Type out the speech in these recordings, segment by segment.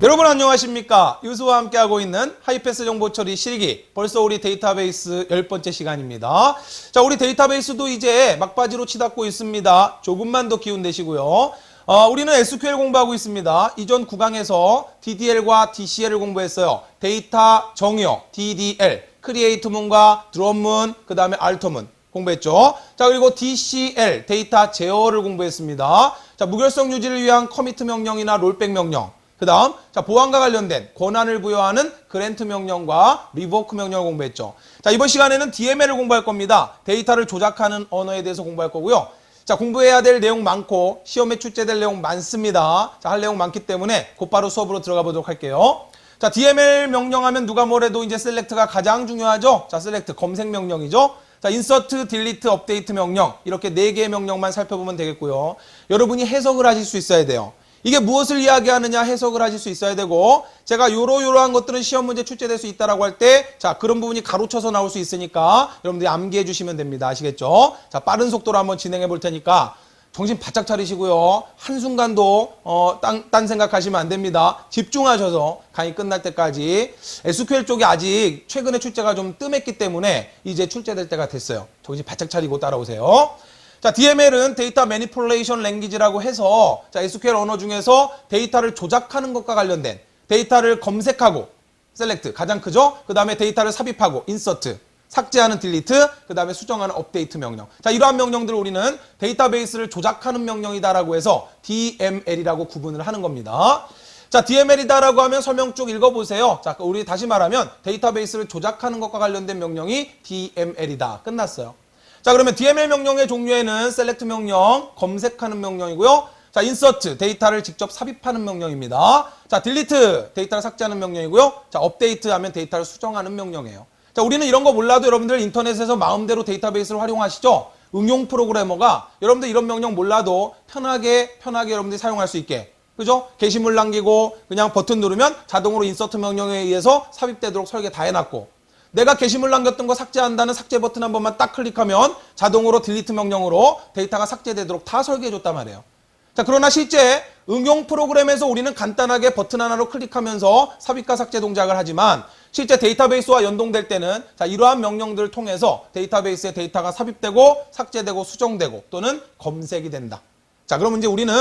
여러분 안녕하십니까? 유수와 함께하고 있는 하이패스 정보 처리 실기. 벌써 우리 데이터베이스 10번째 시간입니다. 자, 우리 데이터베이스도 이제 막바지로 치닫고 있습니다. 조금만 더 기운 내시고요. 우리는 SQL 공부하고 있습니다. 이전 9강에서 DDL과 DCL을 공부했어요. 데이터 정의어, DDL, 크리에이트문과 드롭문, 그 다음에 알터문 공부했죠. 자, 그리고 DCL, 데이터 제어를 공부했습니다. 자, 무결성 유지를 위한 커미트 명령이나 롤백 명령. 그 다음, 자, 보안과 관련된 권한을 부여하는 그랜트 명령과 리보크 명령을 공부했죠. 자, 이번 시간에는 DML을 공부할 겁니다. 데이터를 조작하는 언어에 대해서 공부할 거고요. 자, 공부해야 될 내용 많고 시험에 출제될 내용 많습니다. 자, 할 내용 많기 때문에 곧바로 수업으로 들어가 보도록 할게요. 자, DML 명령하면 누가 뭐래도 이제 셀렉트가 가장 중요하죠. 자, 셀렉트 검색 명령이죠. 자, 인서트, 딜리트, 업데이트 명령 이렇게 4개의 명령만 살펴보면 되겠고요. 여러분이 해석을 하실 수 있어야 돼요. 이게 무엇을 이야기하느냐 해석을 하실 수 있어야 되고, 제가 요러요러한 것들은 시험 문제 출제될 수 있다라고 할 때, 자, 그런 부분이 가로쳐서 나올 수 있으니까 여러분들이 암기해 주시면 됩니다. 아시겠죠? 자, 빠른 속도로 한번 진행해 볼 테니까 정신 바짝 차리시고요. 한순간도 딴 생각하시면 안 됩니다. 집중하셔서 강의 끝날 때까지. SQL 쪽이 아직 최근에 출제가 좀 뜸했기 때문에 이제 출제될 때가 됐어요. 정신 바짝 차리고 따라오세요. 자, DML은 데이터 매니플레이션 랭귀지라고 해서, 자, SQL 언어 중에서 데이터를 조작하는 것과 관련된, 데이터를 검색하고 셀렉트 가장 크죠. 그 다음에 데이터를 삽입하고 인서트, 삭제하는 딜리트, 그 다음에 수정하는 업데이트 명령. 자, 이러한 명령들을 우리는 데이터베이스를 조작하는 명령이다라고 해서 DML이라고 구분을 하는 겁니다. 자, DML이다라고 하면 설명 쭉 읽어보세요. 자, 우리 다시 말하면 데이터베이스를 조작하는 것과 관련된 명령이 DML이다. 끝났어요. 자, 그러면 DML 명령의 종류에는 셀렉트 명령, 검색하는 명령이고요. 자, 인서트, 데이터를 직접 삽입하는 명령입니다. 자, 딜리트, 데이터를 삭제하는 명령이고요. 자, 업데이트 하면 데이터를 수정하는 명령이에요. 자, 우리는 이런 거 몰라도 여러분들 인터넷에서 마음대로 데이터베이스를 활용하시죠? 응용 프로그래머가 여러분들 이런 명령 몰라도 편하게 여러분들이 사용할 수 있게. 그죠? 게시물 남기고 그냥 버튼 누르면 자동으로 인서트 명령에 의해서 삽입되도록 설계 다 해놨고, 내가 게시물 남겼던 거 삭제한다는 삭제 버튼 한 번만 딱 클릭하면 자동으로 딜리트 명령으로 데이터가 삭제되도록 다 설계해줬단 말이에요. 자, 그러나 실제 응용 프로그램에서 우리는 간단하게 버튼 하나로 클릭하면서 삽입과 삭제 동작을 하지만, 실제 데이터베이스와 연동될 때는 자, 이러한 명령들을 통해서 데이터베이스에 데이터가 삽입되고 삭제되고 수정되고 또는 검색이 된다. 자, 그러면 이제 우리는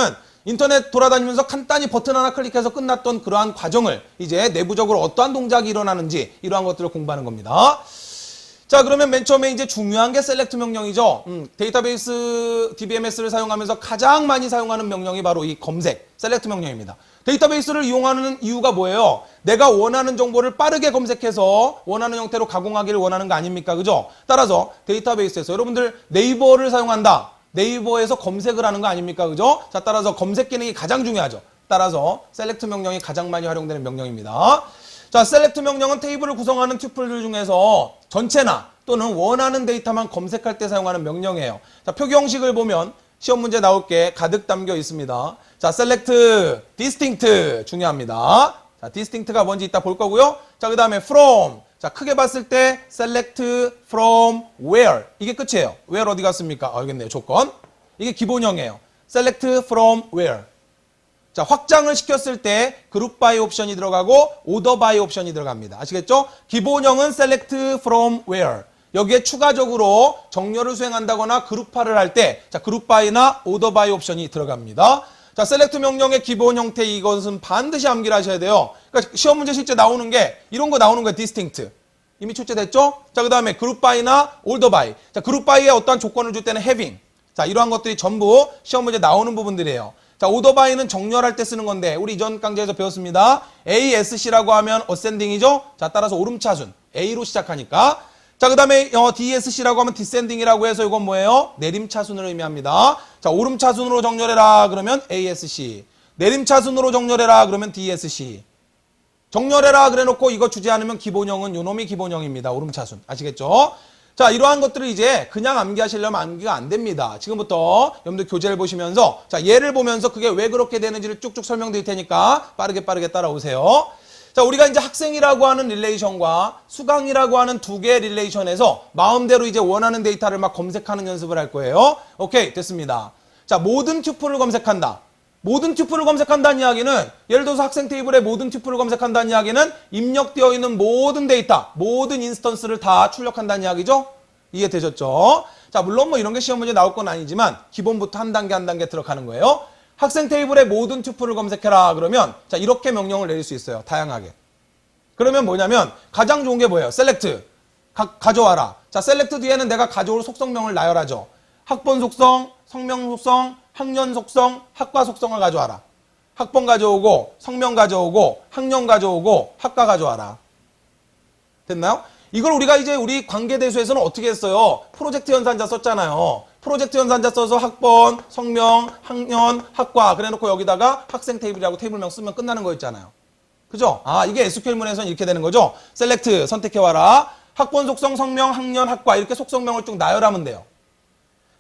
인터넷 돌아다니면서 간단히 버튼 하나 클릭해서 끝났던 그러한 과정을 이제 내부적으로 어떠한 동작이 일어나는지 이러한 것들을 공부하는 겁니다. 자, 그러면 맨 처음에 이제 중요한 게 셀렉트 명령이죠. 데이터베이스 DBMS를 사용하면서 가장 많이 사용하는 명령이 바로 이 검색, 셀렉트 명령입니다. 데이터베이스를 이용하는 이유가 뭐예요? 내가 원하는 정보를 빠르게 검색해서 원하는 형태로 가공하기를 원하는 거 아닙니까? 그죠? 따라서 데이터베이스에서 여러분들 네이버를 사용한다. 네이버에서 검색을 하는 거 아닙니까? 그죠? 자, 따라서 검색 기능이 가장 중요하죠. 따라서 셀렉트 명령이 가장 많이 활용되는 명령입니다. 자, 셀렉트 명령은 테이블을 구성하는 튜플들 중에서 전체나 또는 원하는 데이터만 검색할 때 사용하는 명령이에요. 자, 표기 형식을 보면 시험 문제 나올 게 가득 담겨 있습니다. 자, 셀렉트, 디스팅트 중요합니다. 자, 디스팅트가 뭔지 이따 볼 거고요. 자, 그 다음에 from. 자, 크게 봤을 때 select from where 이게 끝이에요. where 어디 갔습니까? 알겠네요. 조건. 이게 기본형이에요. select from where. 자, 확장을 시켰을 때 group by 옵션이 들어가고 order by 옵션이 들어갑니다. 아시겠죠? 기본형은 select from where. 여기에 추가적으로 정렬을 수행한다거나 그룹화를 할 때 자, group by나 order by 옵션이 들어갑니다. 자, 셀렉트 명령의 기본 형태 이것은 반드시 암기를 하셔야 돼요. 그러니까 시험 문제 실제 나오는 게 이런 거 나오는 거예요. 디스팅트. 이미 출제됐죠? 자, 그 다음에 그룹 바이나 올더 바이. 자, 그룹 바이에 어떠한 조건을 줄 때는 having. 자, 이러한 것들이 전부 시험 문제 나오는 부분들이에요. 자, 오더 바이는 정렬할 때 쓰는 건데 우리 이전 강좌에서 배웠습니다. ASC라고 하면 ascending이죠? 자, 따라서 오름차순. A로 시작하니까. 자, 그 다음에 DSC라고 하면 descending이라고 해서 이건 뭐예요? 내림차순을 의미합니다. 자, 오름차순으로 정렬해라 그러면 ASC. 내림차순으로 정렬해라 그러면 DSC. 정렬해라 그래놓고 이거 주지 않으면 기본형은 요놈이 기본형입니다. 오름차순. 아시겠죠? 자, 이러한 것들을 이제 그냥 암기하시려면 암기가 안 됩니다. 지금부터 여러분들 교재를 보시면서 자, 예를 보면서 그게 왜 그렇게 되는지를 쭉쭉 설명드릴 테니까 빠르게 따라오세요. 자, 우리가 이제 학생이라고 하는 릴레이션과 수강이라고 하는 두 개의 릴레이션에서 마음대로 이제 원하는 데이터를 막 검색하는 연습을 할 거예요. 오케이, 됐습니다. 자, 모든 튜플을 검색한다. 모든 튜플을 검색한다는 이야기는 예를 들어서 학생 테이블에 모든 튜플을 검색한다는 이야기는 입력되어 있는 모든 데이터, 모든 인스턴스를 다 출력한다는 이야기죠? 이해되셨죠? 자, 물론 뭐 이런 게 시험 문제 나올 건 아니지만 기본부터 한 단계 한 단계 들어가는 거예요. 학생 테이블에 모든 튜플을 검색해라 그러면 자, 이렇게 명령을 내릴 수 있어요. 다양하게. 그러면 뭐냐면 가장 좋은 게 뭐예요? 셀렉트. 가져와라. 자, 셀렉트 뒤에는 내가 가져올 속성명을 나열하죠. 학번 속성, 성명 속성, 학년 속성, 학과 속성을 가져와라. 학번 가져오고, 성명 가져오고, 학년 가져오고, 학과 가져와라. 됐나요? 이걸 우리가 이제 우리 관계대수에서는 어떻게 했어요? 프로젝트 연산자 썼잖아요. 프로젝트 연산자 써서 학번, 성명, 학년, 학과 그래놓고 여기다가 학생 테이블이라고 테이블명 쓰면 끝나는 거였잖아요. 그죠? 아, 이게 SQL문에서는 이렇게 되는 거죠? 셀렉트 선택해와라. 학번 속성, 성명, 학년, 학과 이렇게 속성명을 쭉 나열하면 돼요.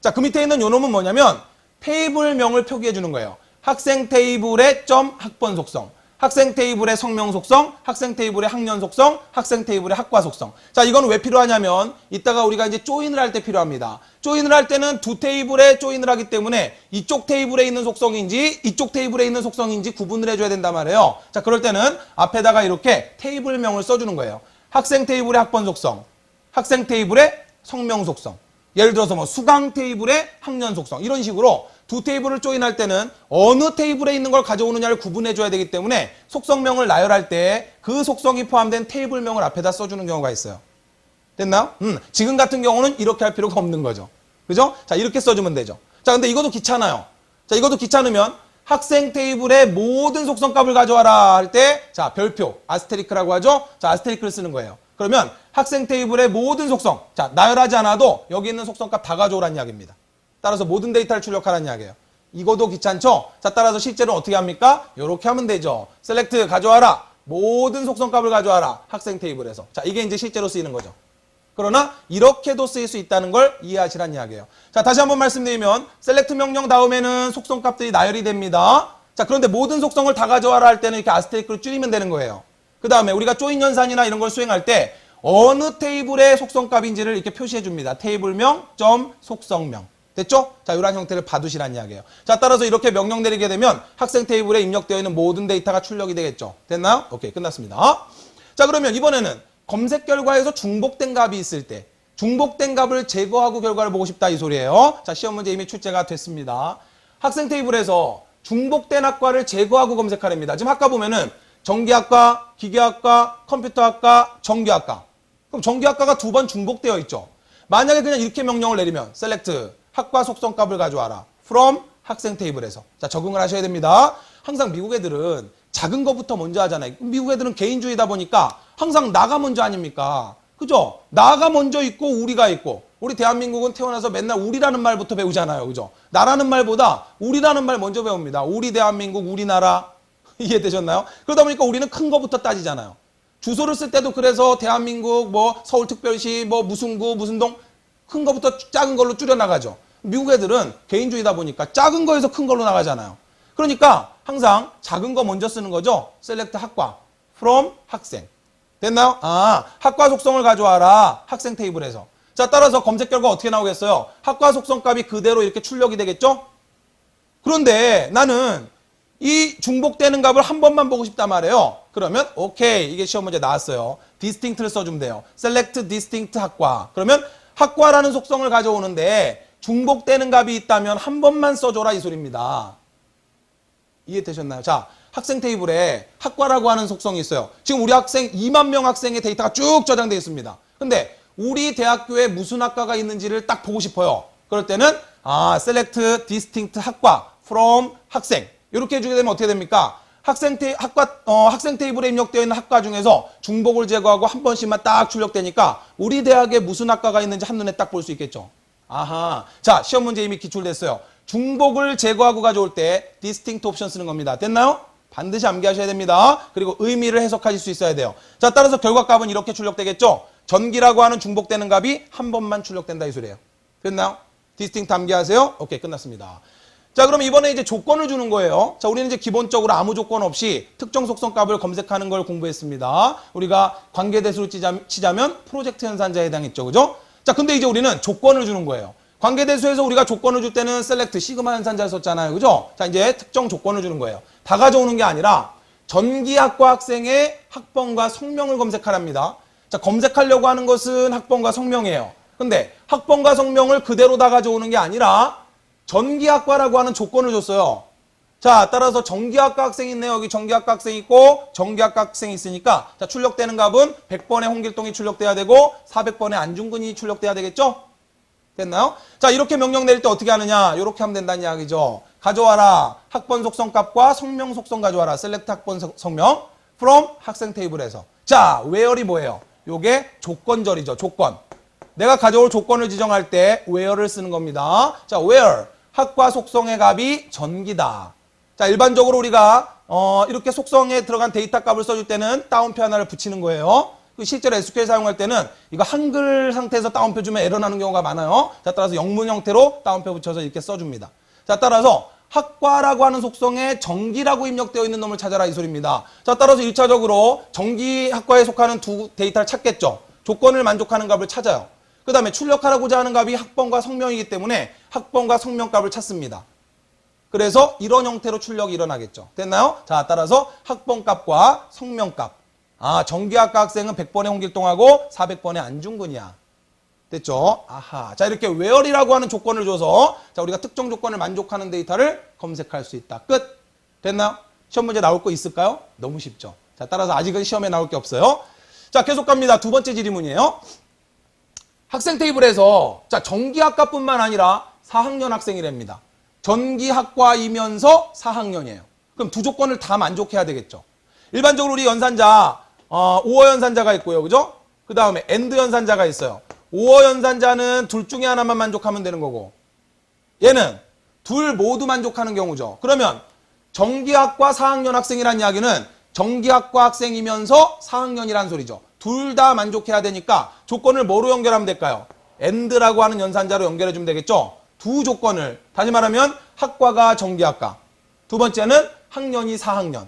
자, 그 밑에 있는 요 놈은 뭐냐면 테이블명을 표기해 주는 거예요. 학생 테이블의 점 학번 속성, 학생 테이블의 성명 속성, 학생 테이블의 학년 속성, 학생 테이블의 학과 속성. 자, 이건 왜 필요하냐면 이따가 우리가 이제 조인을 할 때 필요합니다. 조인을 할 때는 두 테이블에 조인을 하기 때문에 이쪽 테이블에 있는 속성인지 이쪽 테이블에 있는 속성인지 구분을 해줘야 된단 말이에요. 자, 그럴 때는 앞에다가 이렇게 테이블명을 써주는 거예요. 학생 테이블의 학번 속성, 학생 테이블의 성명 속성. 예를 들어서 뭐 수강 테이블의 학년 속성 이런 식으로 두 테이블을 조인할 때는 어느 테이블에 있는 걸 가져오느냐를 구분해 줘야 되기 때문에 속성명을 나열할 때 그 속성이 포함된 테이블명을 앞에다 써주는 경우가 있어요. 됐나요? 지금 같은 경우는 이렇게 할 필요가 없는 거죠. 그죠? 자, 이렇게 써주면 되죠. 자, 근데 이것도 귀찮아요. 자, 이것도 귀찮으면 학생 테이블의 모든 속성값을 가져와라 할 때 자, 별표 아스테리크라고 하죠. 자, 아스테리크를 쓰는 거예요. 그러면 학생 테이블의 모든 속성, 자, 나열하지 않아도 여기 있는 속성값 다 가져오라는 이야기입니다. 따라서 모든 데이터를 출력하라는 이야기예요. 이거도 귀찮죠? 자, 따라서 실제로 어떻게 합니까? 이렇게 하면 되죠. 셀렉트 가져와라. 모든 속성값을 가져와라. 학생 테이블에서. 자, 이게 이제 실제로 쓰이는 거죠. 그러나 이렇게도 쓰일 수 있다는 걸 이해하시라는 이야기예요. 자, 다시 한번 말씀드리면 셀렉트 명령 다음에는 속성값들이 나열이 됩니다. 자, 그런데 모든 속성을 다 가져와라 할 때는 이렇게 아스테리크를 줄이면 되는 거예요. 그 다음에 우리가 조인 연산이나 이런 걸 수행할 때 어느 테이블의 속성값인지를 이렇게 표시해 줍니다. 테이블명, 점, 속성명. 됐죠? 자, 이런 형태를 봐두시라는 이야기예요. 자, 따라서 이렇게 명령 내리게 되면 학생 테이블에 입력되어 있는 모든 데이터가 출력이 되겠죠. 됐나요? 오케이, 끝났습니다. 자, 그러면 이번에는 검색 결과에서 중복된 값이 있을 때 중복된 값을 제거하고 결과를 보고 싶다 이 소리예요. 자, 시험 문제 이미 출제가 됐습니다. 학생 테이블에서 중복된 학과를 제거하고 검색하랍니다. 지금 학과 보면은 전기학과, 기계학과, 컴퓨터학과, 전기학과. 그럼 전기학과가 두 번 중복되어 있죠. 만약에 그냥 이렇게 명령을 내리면 select 학과 속성값을 가져와라. from 학생 테이블에서. 자, 적응을 하셔야 됩니다. 항상 미국 애들은 작은 거부터 먼저 하잖아요. 미국 애들은 개인주의다 보니까 항상 나가 먼저 아닙니까? 그죠? 나가 먼저 있고 우리가 있고. 우리 대한민국은 태어나서 맨날 우리라는 말부터 배우잖아요. 그죠? 나라는 말보다 우리라는 말 먼저 배웁니다. 우리 대한민국, 우리나라. 이해되셨나요? 그러다 보니까 우리는 큰 거부터 따지잖아요. 주소를 쓸 때도 그래서 대한민국, 뭐 서울특별시, 뭐 무슨 구, 무슨 동 큰 거부터 작은 걸로 줄여 나가죠. 미국 애들은 개인주의다 보니까 작은 거에서 큰 걸로 나가잖아요. 그러니까 항상 작은 거 먼저 쓰는 거죠. select 학과, from 학생. 됐나요? 아, 학과 속성을 가져와라. 학생 테이블에서. 자, 따라서 검색 결과 어떻게 나오겠어요? 학과 속성 값이 그대로 이렇게 출력이 되겠죠? 그런데 나는 이 중복되는 값을 한 번만 보고 싶단 말이에요. 그러면 오케이, 이게 시험 문제 나왔어요. distinct를 써주면 돼요. select distinct 학과. 그러면 학과라는 속성을 가져오는데 중복되는 값이 있다면 한 번만 써줘라 이 소리입니다. 이해되셨나요? 자, 학생 테이블에 학과라고 하는 속성이 있어요. 지금 우리 학생 2만 명 학생의 데이터가 쭉 저장되어 있습니다. 근데 우리 대학교에 무슨 학과가 있는지를 딱 보고 싶어요. 그럴 때는 select distinct 학과 from 학생 이렇게 해주게 되면 어떻게 됩니까? 학생 테이블에 입력되어 있는 학과 중에서 중복을 제거하고 한 번씩만 딱 출력되니까 우리 대학에 무슨 학과가 있는지 한눈에 딱 볼 수 있겠죠. 아하. 자, 시험 문제 이미 기출됐어요. 중복을 제거하고 가져올 때 distinct 옵션 쓰는 겁니다. 됐나요? 반드시 암기하셔야 됩니다. 그리고 의미를 해석하실 수 있어야 돼요. 자, 따라서 결과값은 이렇게 출력되겠죠. 전기라고 하는 중복되는 값이 한 번만 출력된다 이 소리예요. 됐나요? distinct 암기하세요. 오케이, 끝났습니다. 자, 그럼 이번에 이제 조건을 주는 거예요. 자, 우리는 이제 기본적으로 아무 조건 없이 특정 속성 값을 검색하는 걸 공부했습니다. 우리가 관계대수로 치자면 프로젝트 연산자에 해당했죠. 그죠? 자, 근데 이제 우리는 조건을 주는 거예요. 관계대수에서 우리가 조건을 줄 때는 select 시그마 연산자를 썼잖아요. 그죠? 자, 이제 특정 조건을 주는 거예요. 다 가져오는 게 아니라 전기학과 학생의 학번과 성명을 검색하랍니다. 자, 검색하려고 하는 것은 학번과 성명이에요. 근데 학번과 성명을 그대로 다 가져오는 게 아니라 전기학과라고 하는 조건을 줬어요. 자, 따라서 전기학과 학생이 있네요. 여기 전기학과 학생이 있고 전기학과 학생이 있으니까 자, 출력되는 값은 100번의 홍길동이 출력돼야 되고 400번의 안중근이 출력돼야 되겠죠? 됐나요? 자, 이렇게 명령 내릴 때 어떻게 하느냐? 이렇게 하면 된다는 이야기죠. 가져와라. 학번 속성값과 성명 속성 가져와라. select 학번 성명 from 학생 테이블에서. 자, where이 뭐예요? 요게 조건절이죠. 조건. 내가 가져올 조건을 지정할 때 where를 쓰는 겁니다. 자, where 학과 속성의 값이 전기다. 자, 일반적으로 우리가 이렇게 속성에 들어간 데이터 값을 써줄 때는 따옴표 하나를 붙이는 거예요. 실제로 SQL 사용할 때는 이거 한글 상태에서 따옴표 주면 에러 나는 경우가 많아요. 자, 따라서 영문 형태로 따옴표 붙여서 이렇게 써줍니다. 자, 따라서 학과라고 하는 속성에 전기라고 입력되어 있는 놈을 찾아라 이 소리입니다. 자, 따라서 1차적으로 전기학과에 속하는 두 데이터를 찾겠죠. 조건을 만족하는 값을 찾아요. 그 다음에 출력하라고자 하는 값이 학번과 성명이기 때문에 학번과 성명 값을 찾습니다. 그래서 이런 형태로 출력이 일어나겠죠. 됐나요? 자, 따라서 학번 값과 성명 값. 아, 전기학과 학생은 100번의 홍길동하고 400번의 안중근이야. 됐죠? 아하. 자, 이렇게 where이라고 하는 조건을 줘서 자, 우리가 특정 조건을 만족하는 데이터를 검색할 수 있다. 끝. 됐나요? 시험 문제 나올 거 있을까요? 너무 쉽죠. 자, 따라서 아직은 시험에 나올 게 없어요. 자, 계속 갑니다. 두 번째 질문이에요. 학생 테이블에서 자, 전기학과뿐만 아니라 4학년 학생이랍니다. 전기학과이면서 4학년이에요. 그럼 두 조건을 다 만족해야 되겠죠. 일반적으로 우리 연산자 5어 연산자가 있고요. 그죠? 그 다음에 AND 연산자가 있어요. 5어 연산자는 둘 중에 하나만 만족하면 되는 거고 얘는 둘 모두 만족하는 경우죠. 그러면 전기학과 4학년 학생이란 이야기는 전기학과 학생이면서 4학년이란 소리죠. 둘 다 만족해야 되니까 조건을 뭐로 연결하면 될까요? AND라고 하는 연산자로 연결해 주면 되겠죠. 두 조건을 다시 말하면 학과가 전기학과 두 번째는 학년이 4학년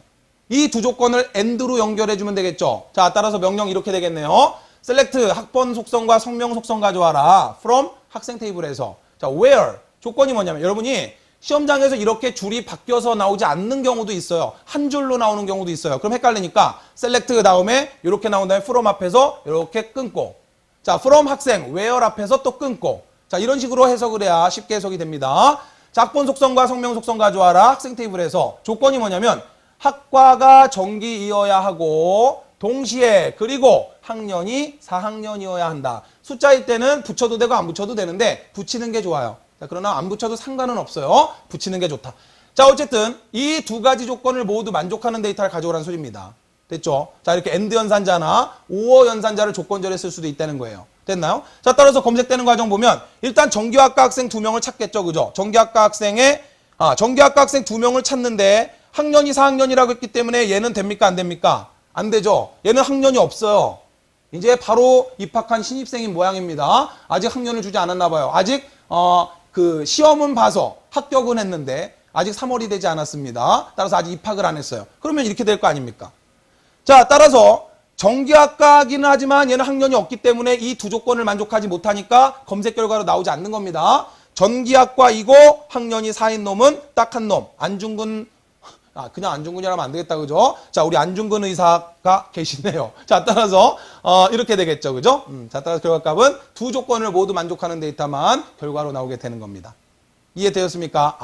이 두 조건을 AND로 연결해 주면 되겠죠. 자, 따라서 명령 이렇게 되겠네요. select 학번 속성과 성명 속성 가져와라. from 학생 테이블에서. 자, where 조건이 뭐냐면 여러분이 시험장에서 이렇게 줄이 바뀌어서 나오지 않는 경우도 있어요. 한 줄로 나오는 경우도 있어요. 그럼 헷갈리니까 select 다음에 이렇게 나온 다음에 from 앞에서 이렇게 끊고 자, from 학생 where 앞에서 또 끊고 자, 이런 식으로 해석을 해야 쉽게 해석이 됩니다. 자, 학번 속성과 성명 속성 가져와라. 학생 테이블에서 조건이 뭐냐면 학과가 전기이어야 하고 동시에 그리고 학년이 4학년이어야 한다. 숫자일 때는 붙여도 되고 안 붙여도 되는데 붙이는 게 좋아요. 자, 그러나 안 붙여도 상관은 없어요. 붙이는 게 좋다. 자, 어쨌든 이 두 가지 조건을 모두 만족하는 데이터를 가져오라는 소리입니다. 됐죠? 자, 이렇게 AND 연산자나 5어 연산자를 조건절에 쓸 수도 있다는 거예요. 됐나요? 자, 따라서 검색되는 과정 보면 일단 전기학과 학생 2명을 찾겠죠. 그죠? 전기학과 학생 2명을 찾는데 학년이 4학년이라고 했기 때문에 얘는 됩니까? 안 됩니까? 안 되죠. 얘는 학년이 없어요. 이제 바로 입학한 신입생인 모양입니다. 아직 학년을 주지 않았나 봐요. 아직 그 시험은 봐서 합격은 했는데 아직 3월이 되지 않았습니다. 따라서 아직 입학을 안 했어요. 그러면 이렇게 될 거 아닙니까? 자, 따라서 전기학과이기는 하지만 얘는 학년이 없기 때문에 이 두 조건을 만족하지 못하니까 검색 결과로 나오지 않는 겁니다. 전기학과이고 학년이 4인 놈은 딱 한 놈. 안중근 그냥 안중근이라면 안 되겠다. 그죠? 자, 우리 안중근 의사가 계시네요. 자, 따라서 이렇게 되겠죠. 그죠? 자, 따라서 결과값은 두 조건을 모두 만족하는 데이터만 결과로 나오게 되는 겁니다. 이해되었습니까?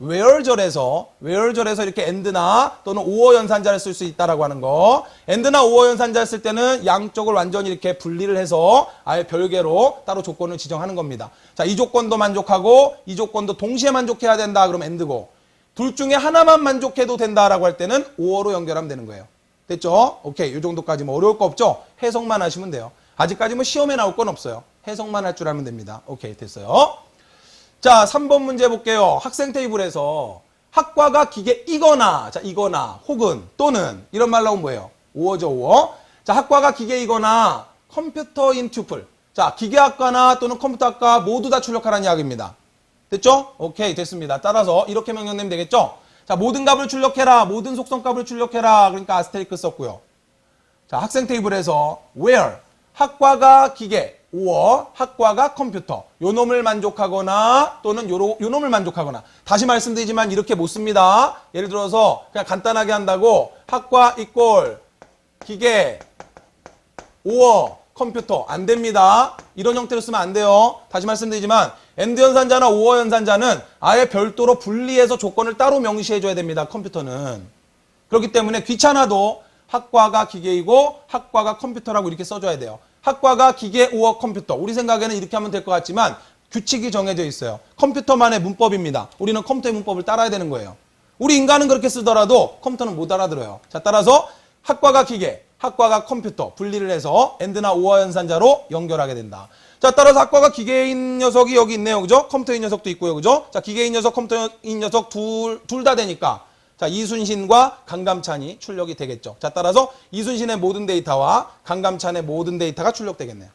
where절에서 이렇게 AND나 또는 5어 연산자를 쓸 수 있다라고 하는 거. AND나 5어 연산자를 쓸 때는 양쪽을 완전히 이렇게 분리를 해서 아예 별개로 따로 조건을 지정하는 겁니다. 자, 이 조건도 만족하고 이 조건도 동시에 만족해야 된다. 그럼 AND고. 둘 중에 하나만 만족해도 된다라고 할 때는 5어로 연결하면 되는 거예요. 됐죠? 오케이. 이 정도까지 뭐 어려울 거 없죠? 해석만 하시면 돼요. 아직까지 뭐 시험에 나올 건 없어요. 해석만 할 줄 알면 됩니다. 오케이. 됐어요. 자, 3번 문제 볼게요. 학생 테이블에서 학과가 기계이거나, 자, 이거나, 혹은, 또는, 이런 말 나오면 뭐예요? 5어죠, 5어. 자, 학과가 기계이거나, 컴퓨터인 튜플. 자, 기계학과나 또는 컴퓨터학과 모두 다 출력하라는 이야기입니다. 됐죠? 오케이, 됐습니다. 따라서 이렇게 명령되면 되겠죠? 자, 모든 값을 출력해라. 모든 속성값을 출력해라. 그러니까 아스테리크 썼고요. 자, 학생 테이블에서 where, 학과가 기계, or 학과가 컴퓨터. 요 놈을 만족하거나 또는 요 놈을 만족하거나. 다시 말씀드리지만 이렇게 못 씁니다. 예를 들어서 그냥 간단하게 한다고 학과 이꼴 기계 or 컴퓨터 안 됩니다. 이런 형태로 쓰면 안 돼요. 다시 말씀드리지만 and 연산자나 or 연산자는 아예 별도로 분리해서 조건을 따로 명시해 줘야 됩니다. 컴퓨터는. 그렇기 때문에 귀찮아도 학과가 기계이고 학과가 컴퓨터라고 이렇게 써줘야 돼요. 학과가 기계 or 컴퓨터. 우리 생각에는 이렇게 하면 될 것 같지만 규칙이 정해져 있어요. 컴퓨터만의 문법입니다. 우리는 컴퓨터의 문법을 따라야 되는 거예요. 우리 인간은 그렇게 쓰더라도 컴퓨터는 못 알아들어요. 자, 따라서 학과가 기계, 학과가 컴퓨터 분리를 해서 and나 or 연산자로 연결하게 된다. 자, 따라서 학과가 기계인 녀석이 여기 있네요. 그죠? 컴퓨터인 녀석도 있고요. 그죠? 자, 기계인 녀석, 컴퓨터인 녀석 둘 다 되니까 자, 이순신과 강감찬이 출력이 되겠죠. 자, 따라서 이순신의 모든 데이터와 강감찬의 모든 데이터가 출력되겠네요.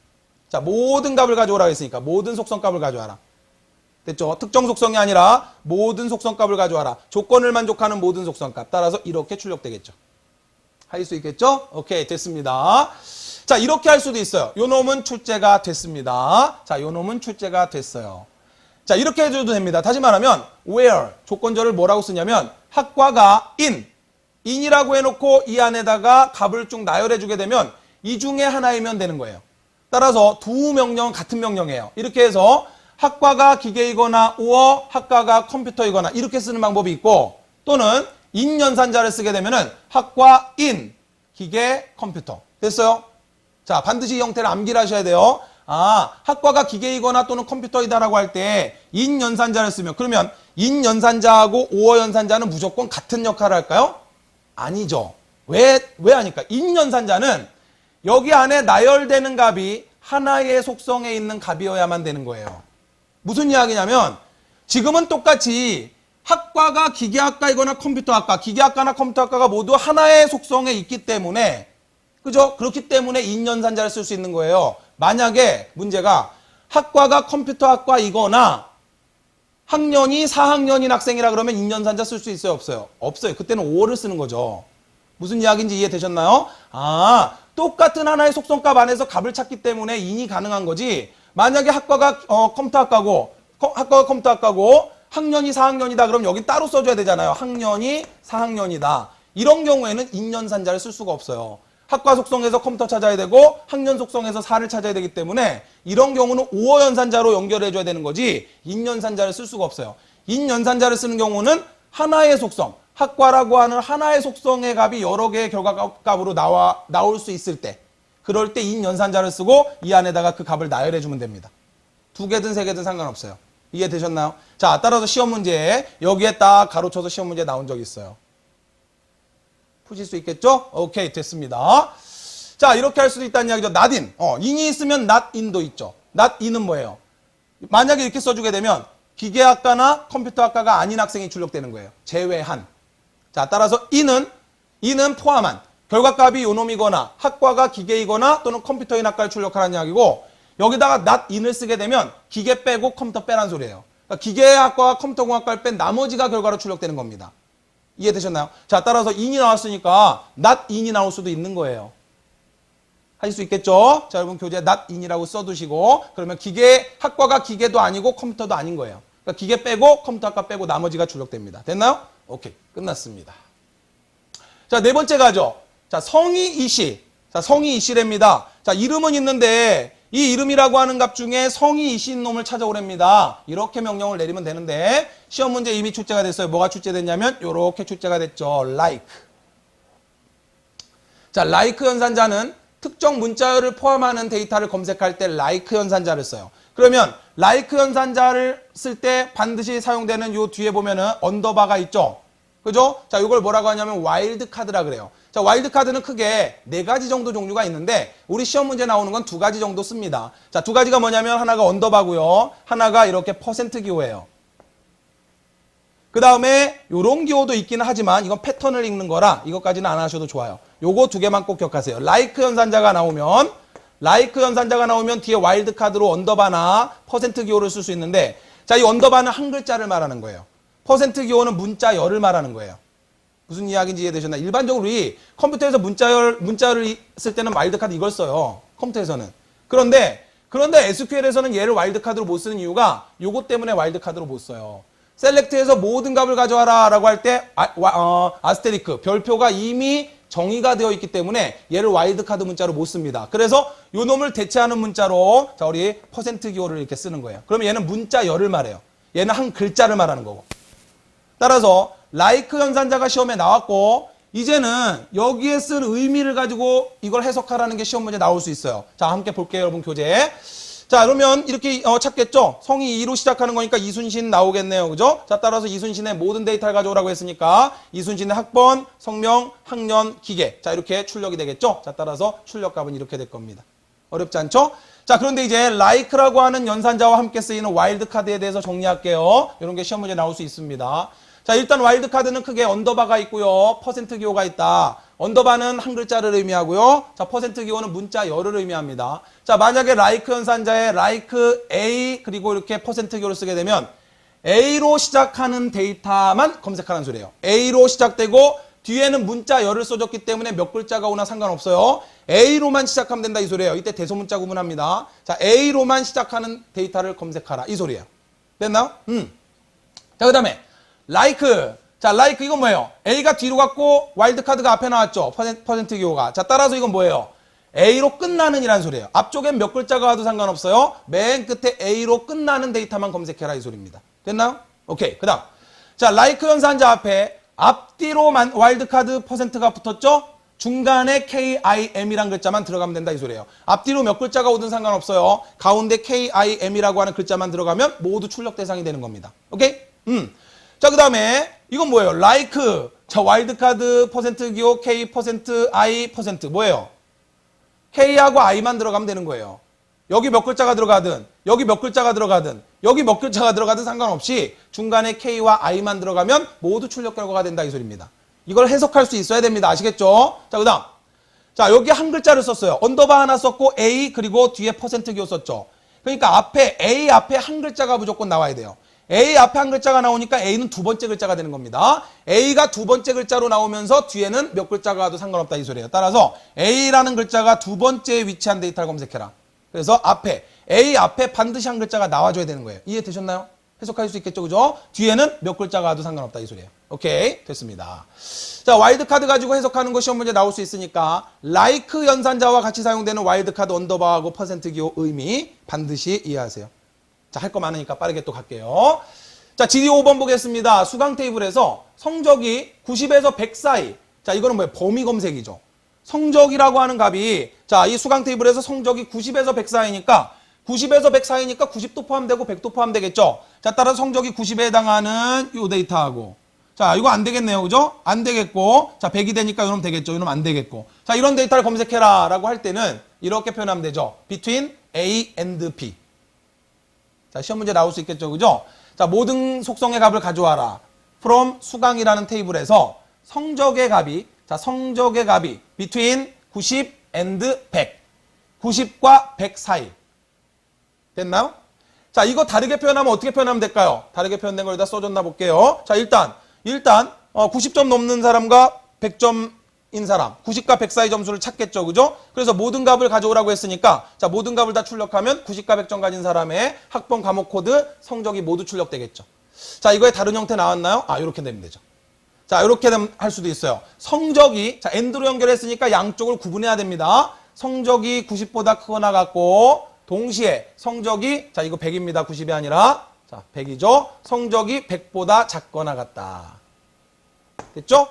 자, 모든 값을 가져오라 했으니까 모든 속성값을 가져와라. 됐죠? 특정 속성이 아니라 모든 속성값을 가져와라. 조건을 만족하는 모든 속성값. 따라서 이렇게 출력되겠죠. 할 수 있겠죠? 오케이, 됐습니다. 자, 이렇게 할 수도 있어요. 요 놈은 출제가 됐습니다. 자, 요 놈은 출제가 됐어요. 자, 이렇게 해줘도 됩니다. 다시 말하면 where 조건절을 뭐라고 쓰냐면 학과가 in이라고 해놓고 이 안에다가 값을 쭉 나열해주게 되면 이 중에 하나이면 되는 거예요. 따라서 두 명령은 같은 명령이에요. 이렇게 해서 학과가 기계이거나 or 학과가 컴퓨터이거나 이렇게 쓰는 방법이 있고 또는 in 연산자를 쓰게 되면은 학과 in 기계 컴퓨터. 됐어요? 자, 반드시 이 형태를 암기를 하셔야 돼요. 아, 학과가 기계이거나 또는 컴퓨터이다라고 할 때 in 연산자를 쓰면 그러면 in 연산자하고 or 연산자는 무조건 같은 역할을 할까요? 아니죠. 왜 아닐까? in 연산자는 여기 안에 나열되는 값이 하나의 속성에 있는 값이어야만 되는 거예요. 무슨 이야기냐면 지금은 똑같이 학과가 기계학과이거나 컴퓨터학과, 기계학과나 컴퓨터학과가 모두 하나의 속성에 있기 때문에 그죠? 그렇기 때문에 in 연산자를 쓸 수 있는 거예요. 만약에 문제가 학과가 컴퓨터학과이거나 학년이 4학년인 학생이라 그러면 in 연산자 쓸 수 있어요? 없어요? 없어요. 그때는 or를 쓰는 거죠. 무슨 이야기인지 이해되셨나요? 아, 똑같은 하나의 속성값 안에서 값을 찾기 때문에 in이 가능한 거지. 만약에 학과가 컴퓨터학과고 학과가 컴퓨터학과고 학년이 4학년이다 그럼 여기 따로 써줘야 되잖아요. 학년이 4학년이다. 이런 경우에는 in 연산자를 쓸 수가 없어요. 학과 속성에서 컴퓨터 찾아야 되고 학년 속성에서 4를 찾아야 되기 때문에 이런 경우는 or 연산자로 연결해줘야 되는 거지 in 연산자를 쓸 수가 없어요. in 연산자를 쓰는 경우는 하나의 속성, 학과라고 하는 하나의 속성의 값이 여러 개의 결과값으로 나올 수 있을 때 그럴 때 in 연산자를 쓰고 이 안에다가 그 값을 나열해주면 됩니다. 두 개든 세 개든 상관없어요. 이해되셨나요? 자, 따라서 시험 문제에 여기에 딱 가로쳐서 시험 문제 나온 적이 있어요. 푸실 수 있겠죠? 오케이, 됐습니다. 자, 이렇게 할 수도 있다는 이야기죠. not in. in이 있으면 not in도 있죠. not in은 뭐예요? 만약에 이렇게 써주게 되면 기계학과나 컴퓨터학과가 아닌 학생이 출력되는 거예요. 제외한. 자, 따라서 in은 포함한. 결과값이 요놈이거나 학과가 기계이거나 또는 컴퓨터인 학과를 출력하라는 이야기고 여기다가 not in을 쓰게 되면 기계 빼고 컴퓨터 빼란 소리예요. 그러니까 기계학과와 컴퓨터공학과를 뺀 나머지가 결과로 출력되는 겁니다. 이해되셨나요? 자, 따라서 in이 나왔으니까 not in이 나올 수도 있는 거예요. 하실 수 있겠죠? 자, 여러분 교재에 not in이라고 써두시고 그러면 학과가 기계도 아니고 컴퓨터도 아닌 거예요. 그러니까 기계 빼고 컴퓨터학과 빼고 나머지가 출력됩니다. 됐나요? 오케이, 끝났습니다. 자, 네 번째 가죠. 자, 성이 이시. 자, 성이 이시랍니다. 자, 이름은 있는데 이 이름이라고 하는 값 중에 성이 이시인 놈을 찾아오랍니다. 이렇게 명령을 내리면 되는데 시험 문제 이미 출제가 됐어요. 뭐가 출제됐냐면 이렇게 출제가 됐죠. like. 자, like 연산자는 특정 문자열을 포함하는 데이터를 검색할 때 like 연산자를 써요. 그러면 like 연산자를 쓸 때 반드시 사용되는 요 뒤에 보면은 언더바가 있죠. 그죠? 자, 이걸 뭐라고 하냐면 와일드 카드라 그래요. 자, 와일드 카드는 크게 4가지 정도 종류가 있는데 우리 시험 문제 나오는 건 2가지 정도 씁니다. 자, 2가지가 뭐냐면 하나가 언더바고요. 하나가 이렇게 퍼센트 기호예요. 그 다음에 요런 기호도 있기는 하지만 이건 패턴을 읽는 거라 이것까지는 안 하셔도 좋아요. 요거 2개만 꼭 기억하세요. like 연산자가 나오면 뒤에 와일드 카드로 언더바나 퍼센트 기호를 쓸 수 있는데 자, 이 언더바는 한 글자를 말하는 거예요. 퍼센트 기호는 문자열을 말하는 거예요. 무슨 이야기인지 이해되셨나요? 일반적으로 우리 컴퓨터에서 문자열을 쓸 때는 와일드 카드 이걸 써요. 컴퓨터에서는. 그런데 그런데 SQL에서는 얘를 와일드카드로 못 쓰는 이유가 요것 때문에 와일드카드로 못 써요. 셀렉트에서 모든 값을 가져와라 라고 할 때 아스테리크, 별표가 이미 정의가 되어 있기 때문에 얘를 와일드카드 문자로 못 씁니다. 그래서 요 놈을 대체하는 문자로 자 우리 퍼센트 기호를 이렇게 쓰는 거예요. 그러면 얘는 문자 열을 말해요. 얘는 한 글자를 말하는 거고. 따라서 like 연산자가 시험에 나왔고 이제는 여기에 쓴 의미를 가지고 이걸 해석하라는 게 시험 문제 나올 수 있어요. 자, 함께 볼게요, 여러분, 교재. 자, 그러면 이렇게 찾겠죠? 성이 2로 시작하는 거니까 이순신 나오겠네요. 그죠? 자, 따라서 이순신의 모든 데이터를 가져오라고 했으니까 이순신의 학번, 성명, 학년, 기계. 자, 이렇게 출력이 되겠죠? 자, 따라서 출력값은 이렇게 될 겁니다. 어렵지 않죠? 자, 그런데 이제 like라고 하는 연산자와 함께 쓰이는 와일드카드에 대해서 정리할게요. 이런 게 시험 문제 나올 수 있습니다. 자, 일단 와일드카드는 크게 언더바가 있고요. 퍼센트 기호가 있다. 언더바는 한 글자를 의미하고요. 자, 퍼센트 기호는 문자 열을 의미합니다. 자, 만약에 like 연산자에 like A 그리고 이렇게 퍼센트 기호를 쓰게 되면 A로 시작하는 데이터만 검색하는 소리예요. A로 시작되고 뒤에는 문자 열을 써줬기 때문에 몇 글자가 오나 상관없어요. A로만 시작하면 된다 이 소리예요. 이때 대소문자 구분합니다. 자, A로만 시작하는 데이터를 검색하라 이 소리예요. 됐나요? 자, 그 다음에 like. 자, like 이건 뭐예요? A가 뒤로 갔고 와일드카드가 앞에 나왔죠. 퍼센트 기호가. 자, 따라서 이건 뭐예요? A로 끝나는 이란 소리예요. 앞쪽엔 몇 글자가 와도 상관없어요. 맨 끝에 A로 끝나는 데이터만 검색해라 이 소리입니다. 됐나요? 오케이. 그 다음. 자, like 연산자 앞에 앞뒤로 와일드카드 퍼센트가 붙었죠? 중간에 KIM이란 글자만 들어가면 된다 이 소리예요. 앞뒤로 몇 글자가 오든 상관없어요. 가운데 KIM이라고 하는 글자만 들어가면 모두 출력 대상이 되는 겁니다. 오케이? 자, 그 다음에 이건 뭐예요? like. 자, 와일드카드 퍼센트 기호 K 퍼센트 I 퍼센트 뭐예요? K하고 I만 들어가면 되는 거예요. 여기 몇 글자가 들어가든 여기 몇 글자가 들어가든 여기 몇 글자가 들어가든 상관없이 중간에 K와 I만 들어가면 모두 출력 결과가 된다 이 소리입니다. 이걸 해석할 수 있어야 됩니다. 아시겠죠? 자, 그 다음. 자, 여기 한 글자를 썼어요. 언더바 하나 썼고 A 그리고 뒤에 퍼센트 기호 썼죠. 그러니까 앞에 A 앞에 한 글자가 무조건 나와야 돼요. A 앞에 한 글자가 나오니까 A는 두 번째 글자가 되는 겁니다. A가 두 번째 글자로 나오면서 뒤에는 몇 글자가 와도 상관없다 이 소리예요. 따라서 A라는 글자가 두 번째에 위치한 데이터를 검색해라. 그래서 앞에 A 앞에 반드시 한 글자가 나와줘야 되는 거예요. 이해되셨나요? 해석할 수 있겠죠, 그죠? 뒤에는 몇 글자가 와도 상관없다 이 소리예요. 오케이, 됐습니다. 자, 와일드카드 가지고 해석하는 거 시험 문제 나올 수 있으니까 like 연산자와 같이 사용되는 와일드카드 언더바하고 퍼센트 기호 의미 반드시 이해하세요. 자, 할 거 많으니까 빠르게 또 갈게요. 자, GD 5번 보겠습니다. 수강 테이블에서 성적이 90에서 100 사이. 자, 이거는 뭐예요? 범위 검색이죠. 성적이라고 하는 값이 자, 이 수강 테이블에서 성적이 90에서 100 사이니까 90에서 100 사이니까 90도 포함되고 100도 포함되겠죠. 자, 따라서 성적이 90에 해당하는 이 데이터하고 자, 이거 안 되겠네요. 그죠? 안 되겠고 자, 100이 되니까 이러면 되겠죠. 이러면 안 되겠고 자, 이런 데이터를 검색해라 라고 할 때는 이렇게 표현하면 되죠. between A and B. 자, 시험 문제 나올 수 있겠죠. 그죠? 자, 모든 속성의 값을 가져와라. from 수강이라는 테이블에서 성적의 값이 자, 성적의 값이 between 90 and 100. 90과 100 사이. 됐나요? 자, 이거 다르게 표현하면 어떻게 표현하면 될까요? 다르게 표현된 걸 여기다 써줬나 볼게요. 자, 일단 90점 넘는 사람과 100점인 사람, 90과 100 사이 점수를 찾겠죠. 그죠? 그래서 모든 값을 가져오라고 했으니까 자, 모든 값을 다 출력하면 90과 100점 가진 사람의 학번 과목 코드 성적이 모두 출력되겠죠. 자, 이거의 다른 형태 나왔나요? 아, 이렇게 되면 되죠. 자, 이렇게 할 수도 있어요. 성적이 자, AND로 연결했으니까 양쪽을 구분해야 됩니다. 성적이 90보다 크거나 같고 동시에 성적이 자, 이거 100입니다. 90이 아니라 자, 100이죠. 성적이 100보다 작거나 같다. 됐죠?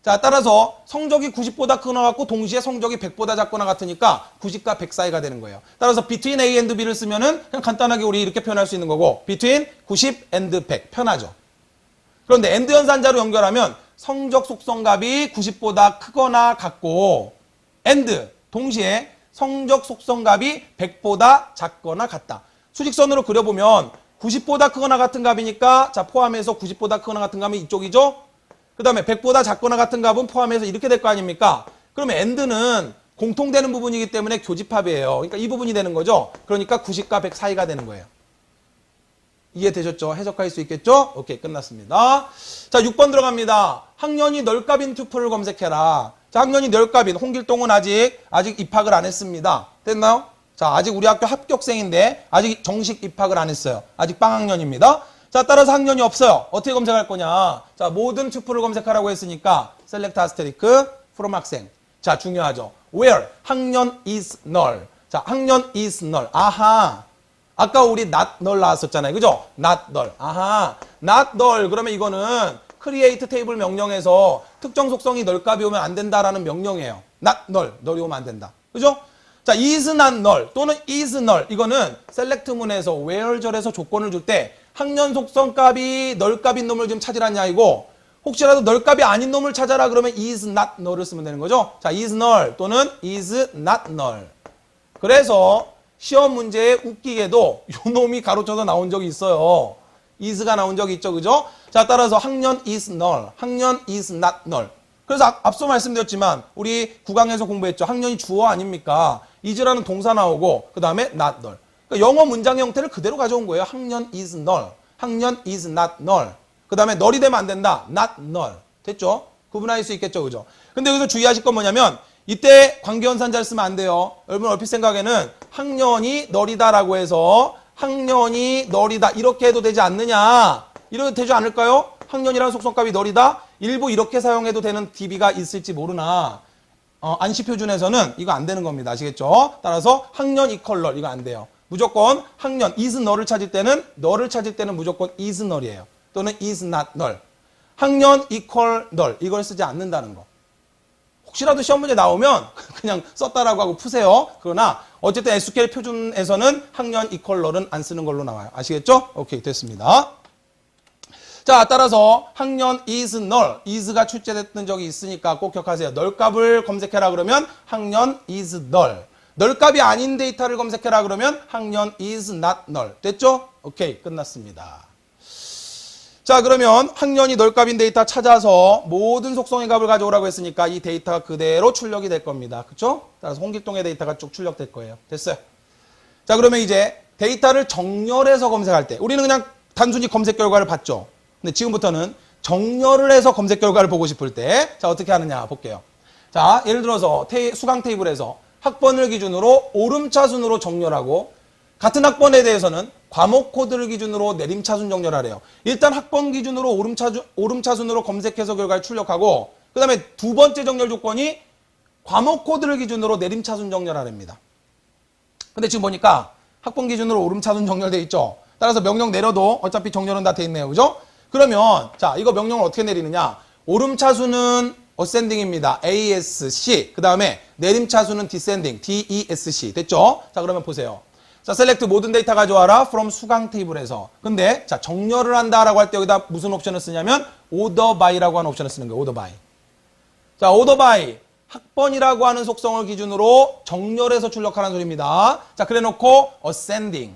자, 따라서 성적이 90보다 크거나 같고 동시에 성적이 100보다 작거나 같으니까 90과 100 사이가 되는 거예요. 따라서 between A and B를 쓰면은 그냥 간단하게 우리 이렇게 표현할 수 있는 거고 between 90 and 100 편하죠. 그런데 and 연산자로 연결하면 성적 속성값이 90보다 크거나 같고 and 동시에 성적 속성값이 100보다 작거나 같다. 수직선으로 그려보면 90보다 크거나 같은 값이니까 자, 포함해서 90보다 크거나 같은 값이 이쪽이죠. 그 다음에 100보다 작거나 같은 값은 포함해서 이렇게 될 거 아닙니까? 그러면 and는 공통되는 부분이기 때문에 교집합이에요. 그러니까 이 부분이 되는 거죠. 그러니까 90과 100 사이가 되는 거예요. 이해되셨죠? 해석할 수 있겠죠? 오케이, 끝났습니다. 자, 6번 들어갑니다. 학년이 널값인 투표를 검색해라. 자, 학년이 널값인 홍길동은 아직 입학을 안 했습니다. 됐나요? 자, 아직 우리 학교 합격생인데 아직 정식 입학을 안 했어요. 아직 빵학년입니다. 자, 따라서 학년이 없어요. 어떻게 검색할 거냐? 자, 모든 투표를 검색하라고 했으니까 select asterisk from 학생. 자, 중요하죠. where 학년 is null. 자, 학년 is null. 아하. 아까 우리 not null 나왔었잖아요. 그죠? not null. 아하. not null. 그러면 이거는 create 테이블 명령에서 특정 속성이 널 값이 오면 안 된다라는 명령이에요. not null. 널이 오면 안 된다. 그죠? 자, is not null 또는 is null. 이거는 select 문에서 where 절에서 조건을 줄 때 학년 속성 값이 널 값인 놈을 지금 찾으라는 이야기고, 혹시라도 널 값이 아닌 놈을 찾아라 그러면 is not null을 쓰면 되는 거죠. 자, is null 또는 is not null. 그래서 시험 문제에 웃기게도 요 놈이 가로쳐서 나온 적이 있어요. is가 나온 적이 있죠. 그죠? 자, 따라서 학년 is null, 학년 is not null. 그래서 앞서 말씀드렸지만 우리 9강에서 공부했죠. 학년이 주어 아닙니까? is라는 동사 나오고 그 다음에 not null. 그러니까 영어 문장 형태를 그대로 가져온 거예요. 학년 is null, 학년 is not null. 그 다음에 null이 되면 안 된다. not null. 됐죠? 구분할 수 있겠죠. 그죠? 근데 여기서 주의하실 건 뭐냐면 이때 관계연산자를 쓰면 안 돼요. 여러분 얼핏 생각에는 학년이 null이다라고 해서 학년이 null이다 이렇게 해도 되지 않느냐. 이래도 되지 않을까요? 학년이라는 속성값이 null이다. 일부 이렇게 사용해도 되는 DB가 있을지 모르나 안시 표준에서는 이거 안 되는 겁니다. 아시겠죠? 따라서 학년 equal null 이거 안 돼요. 무조건 학년 is null을 찾을 때는 무조건 is null이에요. 또는 is not null. 학년 equal null 이걸 쓰지 않는다는 거. 혹시라도 시험 문제 나오면 그냥 썼다라고 하고 푸세요. 그러나 어쨌든 SQL 표준에서는 학년 equal null은 안 쓰는 걸로 나와요. 아시겠죠? 오케이, 됐습니다. 자, 따라서 학년 is null, is가 출제됐던 적이 있으니까 꼭 기억하세요. null 값을 검색해라 그러면 학년 is null. null 값이 아닌 데이터를 검색해라 그러면 학년 is not null. 됐죠? 오케이, 끝났습니다. 자, 그러면 학년이 null 값인 데이터 찾아서 모든 속성의 값을 가져오라고 했으니까 이 데이터가 그대로 출력이 될 겁니다. 그쵸? 따라서 홍길동의 데이터가 쭉 출력될 거예요. 됐어요. 자, 그러면 이제 데이터를 정렬해서 검색할 때 우리는 그냥 단순히 검색 결과를 봤죠. 근데 지금부터는 정렬을 해서 검색 결과를 보고 싶을 때 자, 어떻게 하느냐 볼게요. 자, 예를 들어서 수강 테이블에서 학번을 기준으로 오름차순으로 정렬하고 같은 학번에 대해서는 과목 코드를 기준으로 내림차순 정렬하래요. 일단 학번 기준으로 오름차순으로 검색해서 결과를 출력하고 그 다음에 두 번째 정렬 조건이 과목 코드를 기준으로 내림차순 정렬하랍니다. 근데 지금 보니까 학번 기준으로 오름차순 정렬돼 있죠. 따라서 명령 내려도 어차피 정렬은 다 돼 있네요. 그죠? 그러면 자, 이거 명령을 어떻게 내리느냐? 오름차순은 ascending입니다. ASC. 그 다음에 내림차순은 descending. DESC. 됐죠? 자, 그러면 보세요. 자, select 모든 데이터 가져와라 from 수강 테이블에서. 근데 자, 정렬을 한다라고 할 때 여기다 무슨 옵션을 쓰냐면 order by라고 하는 옵션을 쓰는 거예요. order by. 자, order by 학번이라고 하는 속성을 기준으로 정렬해서 출력하라는 소리입니다. 자, 그래 놓고 ascending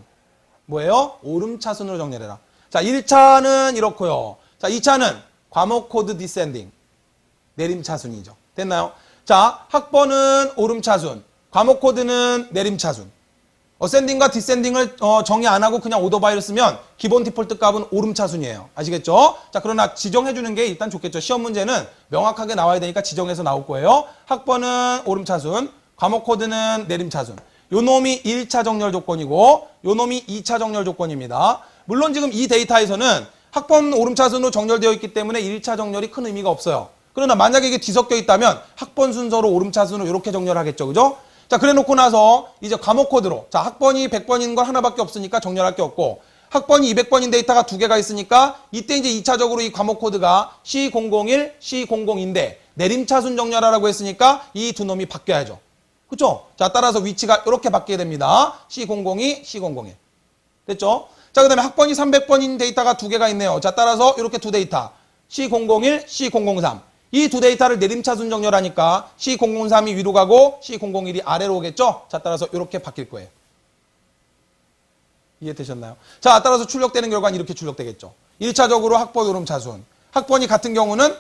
뭐예요? 오름차순으로 정렬해라. 자, 1차는 이렇고요. 자, 2차는 과목 코드 descending 내림차순이죠. 됐나요? 자, 학번은 오름차순, 과목 코드는 내림차순. 어센딩과 디센딩을 정의 안 하고 그냥 오더바이를 쓰면 기본 디폴트 값은 오름차순이에요. 아시겠죠? 자, 그러나 지정해 주는 게 일단 좋겠죠. 시험 문제는 명확하게 나와야 되니까 지정해서 나올 거예요. 학번은 오름차순, 과목 코드는 내림차순. 요 놈이 1차 정렬 조건이고 요 놈이 2차 정렬 조건입니다. 물론 지금 이 데이터에서는 학번 오름차순으로 정렬되어 있기 때문에 1차 정렬이 큰 의미가 없어요. 그러나 만약에 이게 뒤섞여 있다면 학번 순서로 오름차순으로 이렇게 정렬하겠죠. 그죠? 자, 그래 놓고 나서 이제 과목 코드로 자, 학번이 100번인 건 하나밖에 없으니까 정렬할 게 없고 학번이 200번인 데이터가 두 개가 있으니까 이때 이제 2차적으로 이 과목 코드가 C001, C00인데 내림차순 정렬하라고 했으니까 이 두 놈이 바뀌어야죠. 그렇죠? 자, 따라서 위치가 이렇게 바뀌게 됩니다. C002, C001. 됐죠? 자, 그다음에 학번이 300번인 데이터가 두 개가 있네요. 자, 따라서 이렇게 두 데이터 C001, C003. 이 두 데이터를 내림차순 정렬하니까 C003이 위로 가고 C001이 아래로 오겠죠? 자, 따라서 이렇게 바뀔 거예요. 이해되셨나요? 자, 따라서 출력되는 결과는 이렇게 출력되겠죠. 1차적으로 학번 오름차순. 학번이 같은 경우는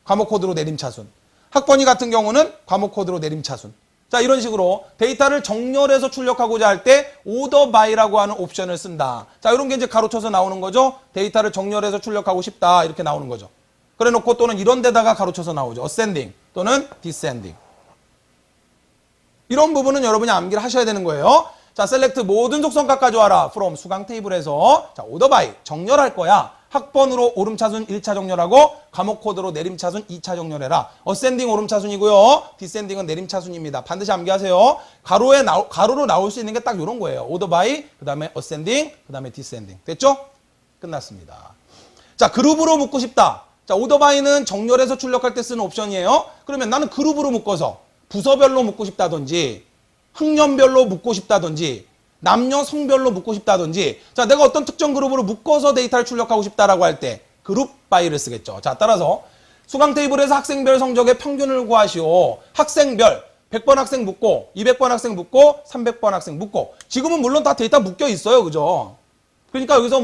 과목 코드로 내림차순. 학번이 같은 경우는 과목 코드로 내림차순. 자, 이런 식으로 데이터를 정렬해서 출력하고자 할 때 order by라고 하는 옵션을 쓴다. 자, 이런 게 이제 가로쳐서 나오는 거죠. 데이터를 정렬해서 출력하고 싶다. 이렇게 나오는 거죠. 그래 놓고 또는 이런 데다가 가로쳐서 나오죠. ascending 또는 descending. 이런 부분은 여러분이 암기를 하셔야 되는 거예요. 자, 셀렉트 모든 속성값 가져와라. from 수강 테이블에서. 자, 오더 바이 정렬할 거야. 학번으로 오름차순 1차 정렬하고 과목 코드로 내림차순 2차 정렬해라. 어센딩 오름차순이고요. 디센딩은 내림차순입니다. 반드시 암기하세요. 가로로 나올 수 있는 게 딱 이런 거예요. 오더 바이, 그 다음에 어센딩, 그 다음에 디센딩. 됐죠? 끝났습니다. 자, 그룹으로 묶고 싶다. 자, 오더 바이는 정렬해서 출력할 때 쓰는 옵션이에요. 그러면 나는 그룹으로 묶어서 부서별로 묶고 싶다든지 학년별로 묶고 싶다든지 남녀 성별로 묶고 싶다든지 자, 내가 어떤 특정 그룹으로 묶어서 데이터를 출력하고 싶다라고 할 때 그룹 바이를 쓰겠죠. 자, 따라서 수강 테이블에서 학생별 성적의 평균을 구하시오. 학생별 100번 학생 묶고 200번 학생 묶고 300번 학생 묶고 지금은 물론 다 데이터 묶여 있어요. 그죠? 그러니까 여기서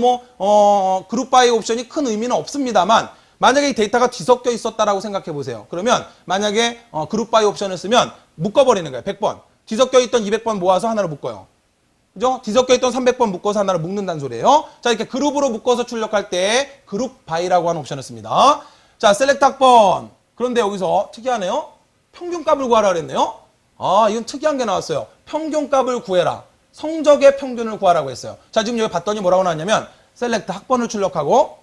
그룹 바이 옵션이 큰 의미는 없습니다만 만약에 이 데이터가 뒤섞여 있었다라고 생각해 보세요. 그러면 만약에 그룹 바이 옵션을 쓰면 묶어버리는 거예요. 100번. 뒤섞여 있던 200번 모아서 하나로 묶어요. 그죠? 뒤섞여 있던 300번 묶어서 하나로 묶는다는 소리예요. 자, 이렇게 그룹으로 묶어서 출력할 때 그룹 바이라고 하는 옵션을 씁니다. 자, 셀렉트 학번. 그런데 여기서 특이하네요. 평균값을 구하라 그랬네요. 아, 이건 특이한 게 나왔어요. 평균값을 구해라. 성적의 평균을 구하라고 했어요. 자, 지금 여기 봤더니 뭐라고 나왔냐면 셀렉트 학번을 출력하고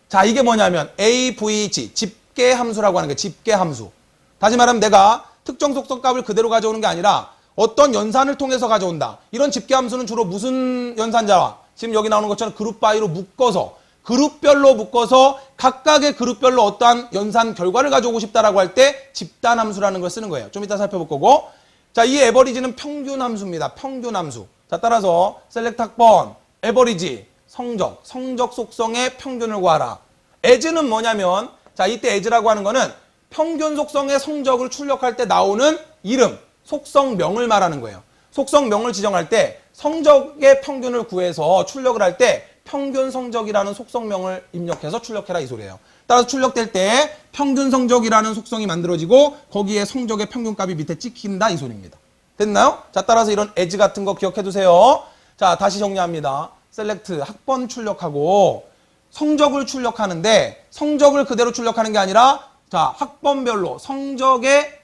자, 이게 뭐냐면 AVG, 집계 함수라고 하는 게 집계 함수. 다시 말하면 내가 특정 속성값을 그대로 가져오는 게 아니라 어떤 연산을 통해서 가져온다. 이런 집계 함수는 주로 무슨 연산자와 지금 여기 나오는 것처럼 그룹 바이로 묶어서 그룹별로 묶어서 각각의 그룹별로 어떠한 연산 결과를 가져오고 싶다라고 할 때 집단 함수라는 걸 쓰는 거예요. 좀 이따 살펴볼 거고. 자, 이 에버리지는 평균 함수입니다. 평균 함수. 자, 따라서 셀렉트 학번, 에버리지, 성적 속성의 평균을 구하라. as는 뭐냐면 자, 이때 as라고 하는 거는 평균 속성의 성적을 출력할 때 나오는 이름, 속성명을 말하는 거예요. 속성명을 지정할 때 성적의 평균을 구해서 출력을 할 때 평균 성적이라는 속성명을 입력해서 출력해라 이 소리예요. 따라서 출력될 때 평균 성적이라는 속성이 만들어지고 거기에 성적의 평균값이 밑에 찍힌다 이 소리입니다. 됐나요? 자, 따라서 이런 as 같은 거 기억해 두세요. 자, 다시 정리합니다. 셀렉트 학번 출력하고 성적을 출력하는데 성적을 그대로 출력하는 게 아니라 자, 학번별로 성적의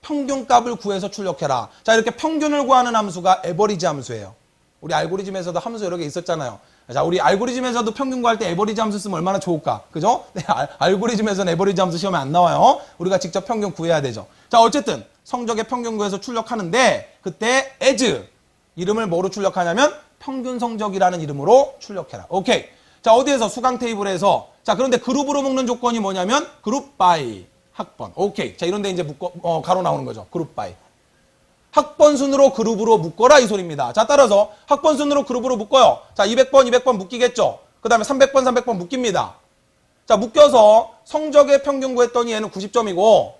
평균값을 구해서 출력해라. 자, 이렇게 평균을 구하는 함수가 에버리지 함수예요. 우리 알고리즘에서도 함수 여러 개 있었잖아요. 자, 우리 알고리즘에서도 평균 구할 때 에버리지 함수 쓰면 얼마나 좋을까? 그죠? 네, 알고리즘에서는 에버리지 함수 시험에 안 나와요. 우리가 직접 평균 구해야 되죠. 자, 어쨌든 성적의 평균 구해서 출력하는데 그때 as 이름을 뭐로 출력하냐면 평균 성적이라는 이름으로 출력해라. 오케이. 자, 어디에서 수강 테이블에서 자, 그런데 그룹으로 묶는 조건이 뭐냐면 그룹 바이 학번. 오케이. 자, 이런데 이제 가로 나오는 거죠. 그룹 바이. 학번 순으로 그룹으로 묶어라 이 소리입니다. 자, 따라서 학번 순으로 그룹으로 묶어요. 자, 200번 묶이겠죠. 그 다음에 300번 묶입니다. 자, 묶여서 성적의 평균 구했더니 얘는 90점이고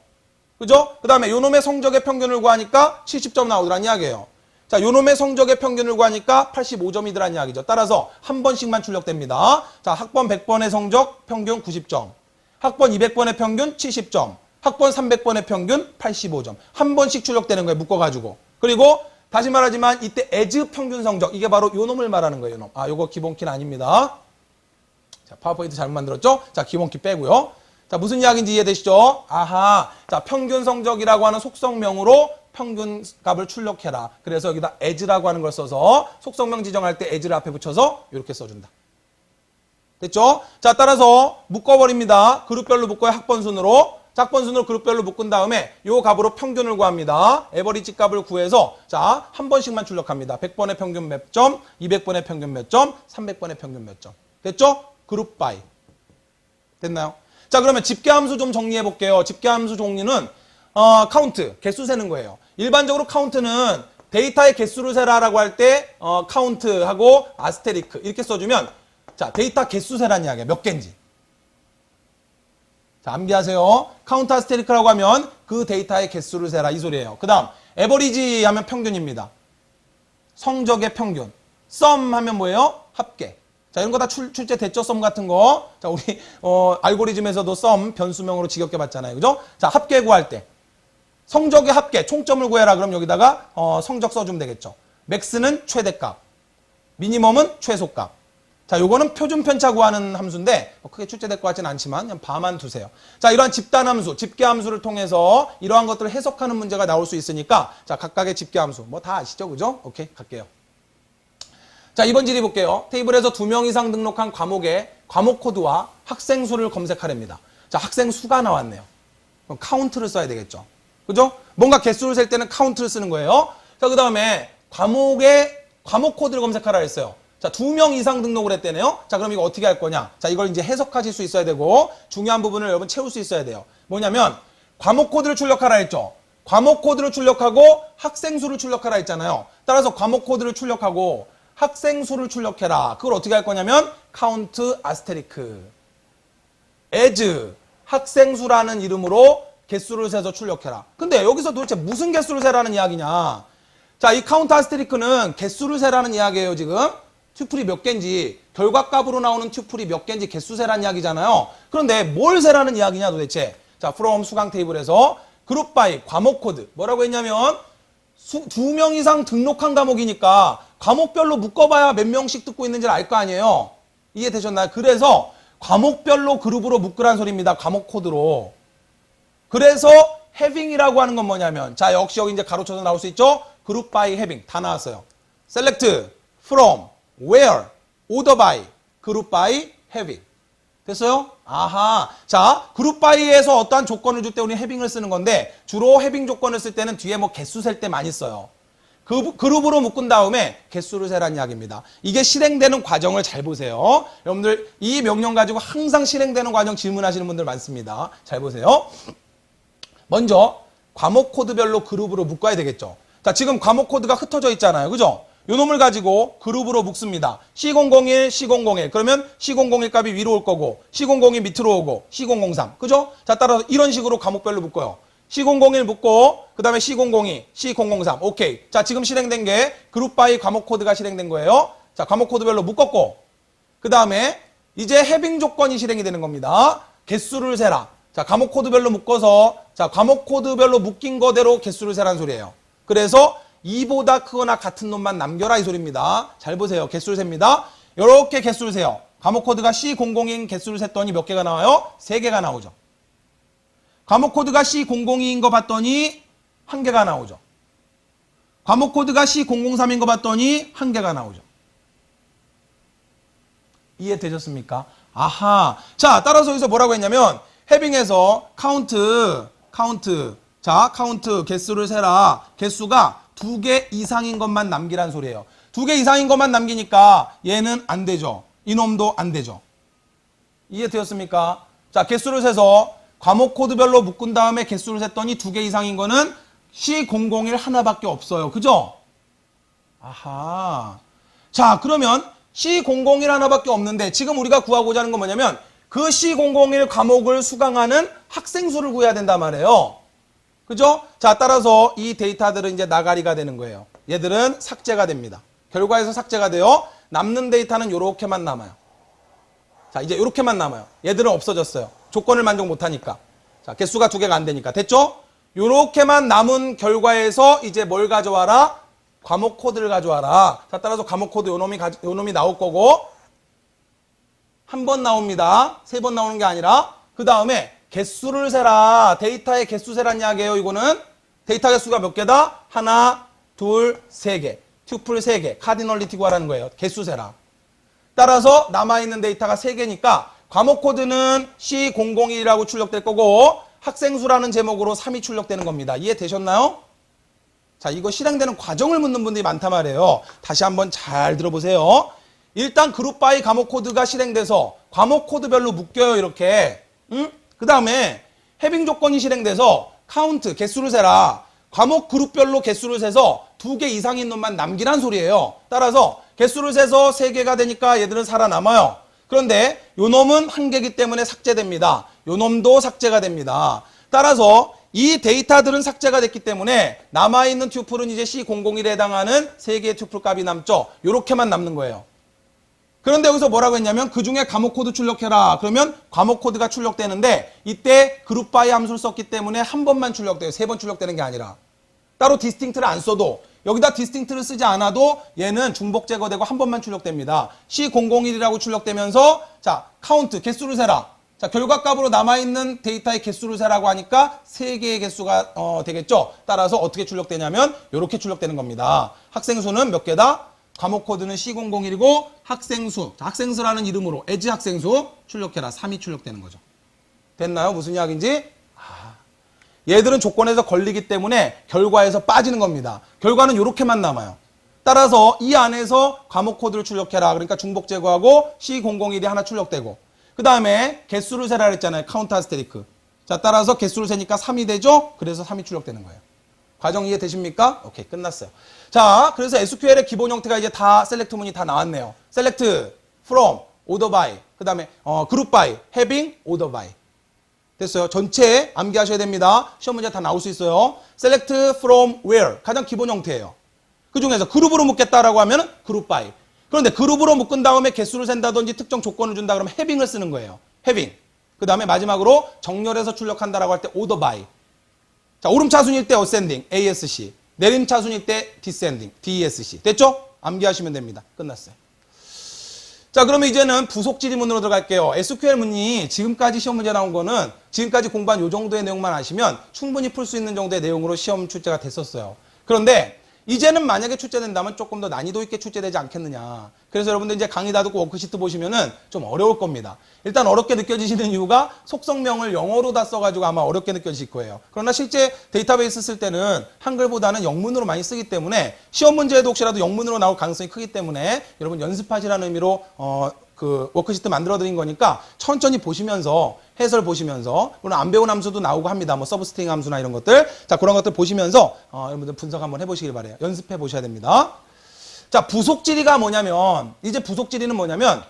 그죠? 그 다음에 요놈의 성적의 평균을 구하니까 70점 나오더란 이야기예요. 자, 요놈의 성적의 평균을 구하니까 85점이더란 이야기죠. 따라서 한 번씩만 출력됩니다. 자, 학번 100번의 성적 평균 90점. 학번 200번의 평균 70점. 학번 300번의 평균 85점. 한 번씩 출력되는 거예요. 묶어가지고. 그리고 다시 말하지만 이때 as 평균 성적. 이게 바로 요 놈을 말하는 거예요. 요 놈. 아, 요거 기본키는 아닙니다. 자, 파워포인트 잘못 만들었죠? 자, 기본키 빼고요. 자, 무슨 이야기인지 이해되시죠? 아하. 자, 평균 성적이라고 하는 속성명으로 평균 값을 출력해라. 그래서 여기다 as라고 하는 걸 써서 속성명 지정할 때 as를 앞에 붙여서 이렇게 써준다. 됐죠? 자, 따라서 묶어버립니다. 그룹별로 묶어요. 학번 순으로. 학번 순으로 그룹별로 묶은 다음에 요 값으로 평균을 구합니다. 에버리지 값을 구해서 자, 한 번씩만 출력합니다. 100번의 평균 몇 점, 200번의 평균 몇 점, 300번의 평균 몇 점. 됐죠? 그룹 바이. 됐나요? 자, 그러면 집계함수 좀 정리해 볼게요. 집계함수 종류는 카운트, 개수 세는 거예요. 일반적으로 카운트는 데이터의 개수를 세라라고 할 때 카운트하고 아스테리크 이렇게 써주면 자, 데이터 개수 세라는 이야기야. 몇 개인지. 자, 암기하세요. 카운트 아스테리크라고 하면 그 데이터의 개수를 세라 이 소리예요. 그 다음 에버리지 하면 평균입니다. 성적의 평균. 썸 하면 뭐예요? 합계. 자, 이런 거 다 출제됐죠? 썸 같은 거. 자, 우리 알고리즘에서도 썸 변수명으로 지겹게 봤잖아요. 그죠? 자, 합계 구할 때 성적의 합계, 총점을 구해라. 그럼 여기다가 성적 써주면 되겠죠. 맥스는 최대값, 미니멈은 최소값. 자, 요거는 표준 편차 구하는 함수인데 크게 출제될 것 같지는 않지만 그냥 봐만 두세요. 자, 이러한 집단 함수, 집계 함수를 통해서 이러한 것들을 해석하는 문제가 나올 수 있으니까 자, 각각의 집계 함수 뭐 다 아시죠? 그죠? 오케이, 갈게요. 자, 이번 질의 볼게요. 테이블에서 2명 이상 등록한 과목의 과목 코드와 학생 수를 검색하랍니다. 자, 학생 수가 나왔네요. 그럼 카운트를 써야 되겠죠. 그죠? 뭔가 개수를 셀 때는 카운트를 쓰는 거예요. 자, 그 다음에 과목의 과목 코드를 검색하라 했어요. 자, 2명 이상 등록을 했대네요. 자, 그럼 이거 어떻게 할 거냐? 자, 이걸 이제 해석하실 수 있어야 되고 중요한 부분을 여러분 채울 수 있어야 돼요. 뭐냐면 과목 코드를 출력하라 했죠. 과목 코드를 출력하고 학생 수를 출력하라 했잖아요. 따라서 과목 코드를 출력하고 학생 수를 출력해라. 그걸 어떻게 할 거냐면 count asterisk as 학생 수라는 이름으로 개수를 세서 출력해라. 근데 여기서 도대체 무슨 개수를 세라는 이야기냐? 자, 이 count asterisk는 개수를 세라는 이야기예요, 지금. 튜플이 몇 개인지, 결과값으로 나오는 튜플이 몇 개인지 개수 세라는 이야기잖아요. 그런데 뭘 세라는 이야기냐, 도대체? 자, from 수강 테이블에서 그룹 바이 과목 코드. 뭐라고 했냐면 2명 이상 등록한 과목이니까 과목별로 묶어봐야 몇 명씩 듣고 있는지를 알 거 아니에요. 이해되셨나요? 그래서 과목별로 그룹으로 묶으란 소리입니다. 과목 코드로. 그래서 having이라고 하는 건 뭐냐면, 자, 역시 여기 이제 가로쳐서 나올 수 있죠? 그룹 by having 다 나왔어요. select, from, where, order by, 그룹 by having. 됐어요? 아하. 자, 그룹 바이에서 어떠한 조건을 줄 때 우리 having을 쓰는 건데, 주로 having 조건을 쓸 때는 뒤에 뭐 개수 셀 때 많이 써요. 그룹으로 묶은 다음에 개수를 세라는 이야기입니다. 이게 실행되는 과정을 잘 보세요. 여러분들 이 명령 가지고 항상 실행되는 과정 질문하시는 분들 많습니다. 잘 보세요. 먼저 과목 코드별로 그룹으로 묶어야 되겠죠. 자, 지금 과목 코드가 흩어져 있잖아요. 그죠? 요 놈을 가지고 그룹으로 묶습니다. C001, C001. 그러면 C001 값이 위로 올 거고, C002 밑으로 오고, C003. 그죠? 자, 따라서 이런 식으로 과목별로 묶어요. C001 묶고, 그 다음에 C002, C003. 오케이. 자, 지금 실행된 게 그룹 바이 과목 코드가 실행된 거예요. 자, 과목 코드별로 묶었고, 그 다음에 이제 해빙 조건이 실행이 되는 겁니다. 개수를 세라. 자, 과목 코드별로 묶어서, 자, 과목 코드별로 묶인 거대로 개수를 세라는 소리예요. 그래서 2보다 크거나 같은 놈만 남겨라 이 소리입니다. 잘 보세요. 개수를 셉니다. 이렇게 개수를 세요. 과목 코드가 C002인 개수를 셌더니 몇 개가 나와요? 3개가 나오죠. 과목 코드가 C002인 거 봤더니 1개가 나오죠. 과목 코드가 C003인 거 봤더니 1개가 나오죠. 이해되셨습니까? 아하. 자, 따라서 여기서 뭐라고 했냐면 해빙에서 카운트. 자, 카운트 개수를 세라. 개수가 2개 이상인 것만 남기란 소리예요. 2개 이상인 것만 남기니까 얘는 안 되죠. 이놈도 안 되죠. 이해되었습니까? 자, 개수를 세서 과목 코드별로 묶은 다음에 개수를 셌더니 2개 이상인 거는 C001 하나밖에 없어요. 그죠? 아하. 자, 그러면 C001 하나밖에 없는데 지금 우리가 구하고자 하는 건 뭐냐면 그 C001 과목을 수강하는 학생 수를 구해야 된단 말이에요. 그죠? 자, 따라서 이 데이터들은 이제 나가리가 되는 거예요. 얘들은 삭제가 됩니다. 결과에서 삭제가 돼요. 남는 데이터는 요렇게만 남아요. 자, 이제 요렇게만 남아요. 얘들은 없어졌어요. 조건을 만족 못하니까. 자, 개수가 2개가 안 되니까. 됐죠? 요렇게만 남은 결과에서 이제 뭘 가져와라? 과목 코드를 가져와라. 자, 따라서 과목 코드 요 놈이 나올 거고, 한 번 나옵니다. 3번 나오는 게 아니라, 그 다음에 개수를 세라. 데이터의 개수 세란 이야기예요. 이거는 데이터 개수가 몇 개다? 하나, 둘, 3개. 튜플 3개. 카디널리티 구하라는 거예요. 개수 세라. 따라서 남아있는 데이터가 3개니까 과목 코드는 C001이라고 출력될 거고 학생수라는 제목으로 3이 출력되는 겁니다. 이해되셨나요? 자, 이거 실행되는 과정을 묻는 분들이 많단 말이에요. 다시 한번 잘 들어보세요. 일단 그룹 바이 과목 코드가 실행돼서 과목 코드별로 묶여요. 이렇게. 그 다음에 해빙 조건이 실행돼서 카운트, 개수를 세라. 과목 그룹별로 개수를 세서 2개 이상인 놈만 남기란 소리예요. 따라서 개수를 세서 3개가 되니까 얘들은 살아남아요. 그런데 요 놈은 1개이기 때문에 삭제됩니다. 요 놈도 삭제가 됩니다. 따라서 이 데이터들은 삭제가 됐기 때문에 남아있는 튜플은 이제 C001에 해당하는 3개의 튜플 값이 남죠. 요렇게만 남는 거예요. 그런데 여기서 뭐라고 했냐면 그 중에 과목 코드 출력해라. 그러면 과목 코드가 출력되는데 이때 그룹 바이 함수를 썼기 때문에 한 번만 출력돼요. 3번 출력되는 게 아니라. 따로 디스팅트를 안 써도 여기다 디스팅트를 쓰지 않아도 얘는 중복 제거되고 한 번만 출력됩니다. C001이라고 출력되면서 자, 카운트, 개수를 세라. 자, 결과값으로 남아있는 데이터의 개수를 세라고 하니까 3개의 개수가 되겠죠. 따라서 어떻게 출력되냐면 이렇게 출력되는 겁니다. 학생 수는 몇 개다? 과목 코드는 C001이고 학생수, 학생수라는 이름으로 as 학생수 출력해라. 3이 출력되는 거죠. 됐나요? 무슨 이야기인지? 얘들은 조건에서 걸리기 때문에 결과에서 빠지는 겁니다. 결과는 이렇게만 남아요. 따라서 이 안에서 과목 코드를 출력해라. 그러니까 중복 제거하고 C001이 하나 출력되고 그 다음에 개수를 세라 그랬잖아요. 카운트 아스테리크. 자, 따라서 개수를 세니까 3이 되죠? 그래서 3이 출력되는 거예요. 과정 이해되십니까? 오케이, 끝났어요. 자, 그래서 SQL의 기본 형태가 이제 다 셀렉트 문이 다 나왔네요. 셀렉트, from, order by, 그 다음에 group by, having, order by. 됐어요. 전체 암기하셔야 됩니다. 시험 문제 다 나올 수 있어요. select from where 가장 기본 형태예요. 그 중에서 그룹으로 묶겠다라고 하면 group by. 그런데 그룹으로 묶은 다음에 개수를 센다든지 특정 조건을 준다 그러면 having을 쓰는 거예요. having. 그 다음에 마지막으로 정렬해서 출력한다라고 할 때 order by. 자, 오름차순일 때 ascending, ASC. 내림차순일 때 descending, DESC. 됐죠? 암기하시면 됩니다. 끝났어요. 자, 그러면 이제는 부속 지리문으로 들어갈게요. SQL 문이 지금까지 시험 문제 나온 거는 지금까지 공부한 요 정도의 내용만 아시면 충분히 풀 수 있는 정도의 내용으로 시험 출제가 됐었어요. 그런데 이제는 만약에 출제된다면 조금 더 난이도 있게 출제되지 않겠느냐. 그래서 여러분들 이제 강의 다 듣고 워크시트 보시면은 좀 어려울 겁니다. 일단 어렵게 느껴지시는 이유가 속성명을 영어로 다 써가지고 아마 어렵게 느껴지실 거예요. 그러나 실제 데이터베이스 쓸 때는 한글보다는 영문으로 많이 쓰기 때문에 시험 문제에도 혹시라도 영문으로 나올 가능성이 크기 때문에 여러분 연습하시라는 의미로 그 워크시트 만들어 드린 거니까 천천히 보시면서 해설 보시면서 물론 안 배운 함수도 나오고 합니다. 뭐 서브스트링 함수나 이런 것들. 자, 그런 것들 보시면서 여러분들 분석 한번 해보시길 바래요. 연습해 보셔야 됩니다. 자, 부속 지리가 뭐냐면 이제 부속 지리는 뭐냐면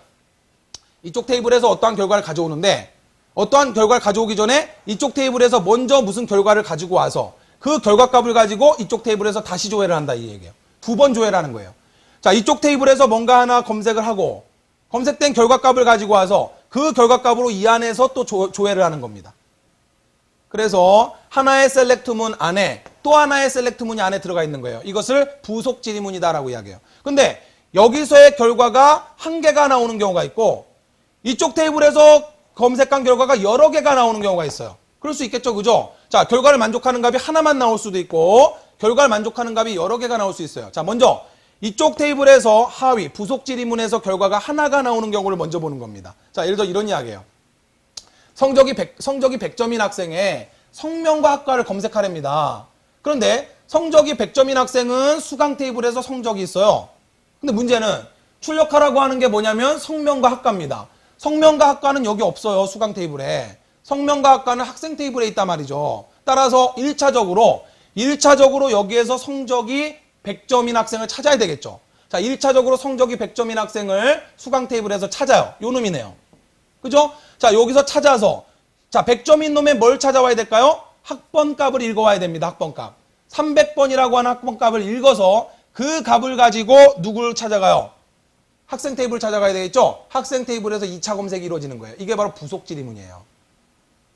이쪽 테이블에서 어떠한 결과를 가져오는데 어떠한 결과를 가져오기 전에 이쪽 테이블에서 먼저 무슨 결과를 가지고 와서 그 결과값을 가지고 이쪽 테이블에서 다시 조회를 한다 이 얘기예요. 두 번 조회를 하는 거예요. 자, 이쪽 테이블에서 뭔가 하나 검색을 하고 검색된 결과값을 가지고 와서 그 결과값으로 이 안에서 또 조회를 하는 겁니다. 그래서 하나의 셀렉트문 안에 또 하나의 셀렉트문이 안에 들어가 있는 거예요. 이것을 부속 지리문이다라고 이야기해요. 근데 여기서의 결과가 한 개가 나오는 경우가 있고 이쪽 테이블에서 검색한 결과가 여러 개가 나오는 경우가 있어요. 그럴 수 있겠죠, 그죠? 자, 결과를 만족하는 값이 하나만 나올 수도 있고 결과를 만족하는 값이 여러 개가 나올 수 있어요. 자, 먼저 이쪽 테이블에서 하위 부속 지리문에서 결과가 하나가 나오는 경우를 먼저 보는 겁니다. 자, 예를 들어 이런 이야기예요. 성적이 100점인 학생의 성명과 학과를 검색하랍니다. 그런데 성적이 100점인 학생은 수강 테이블에서 성적이 있어요. 근데 문제는 출력하라고 하는 게 뭐냐면 성명과 학과입니다. 성명과 학과는 여기 없어요. 수강 테이블에. 성명과 학과는 학생 테이블에 있단 말이죠. 따라서 1차적으로 여기에서 성적이 100점인 학생을 찾아야 되겠죠. 자, 1차적으로 성적이 100점인 학생을 수강 테이블에서 찾아요. 요 놈이네요. 그죠? 자, 여기서 찾아서 자, 100점인 놈에 뭘 찾아와야 될까요? 학번값을 읽어와야 됩니다. 학번값. 300번이라고 하는 학번값을 읽어서 그 값을 가지고 누구를 찾아가요? 학생 테이블 찾아가야 되겠죠? 학생 테이블에서 2차 검색이 이루어지는 거예요. 이게 바로 부속 지리문이에요.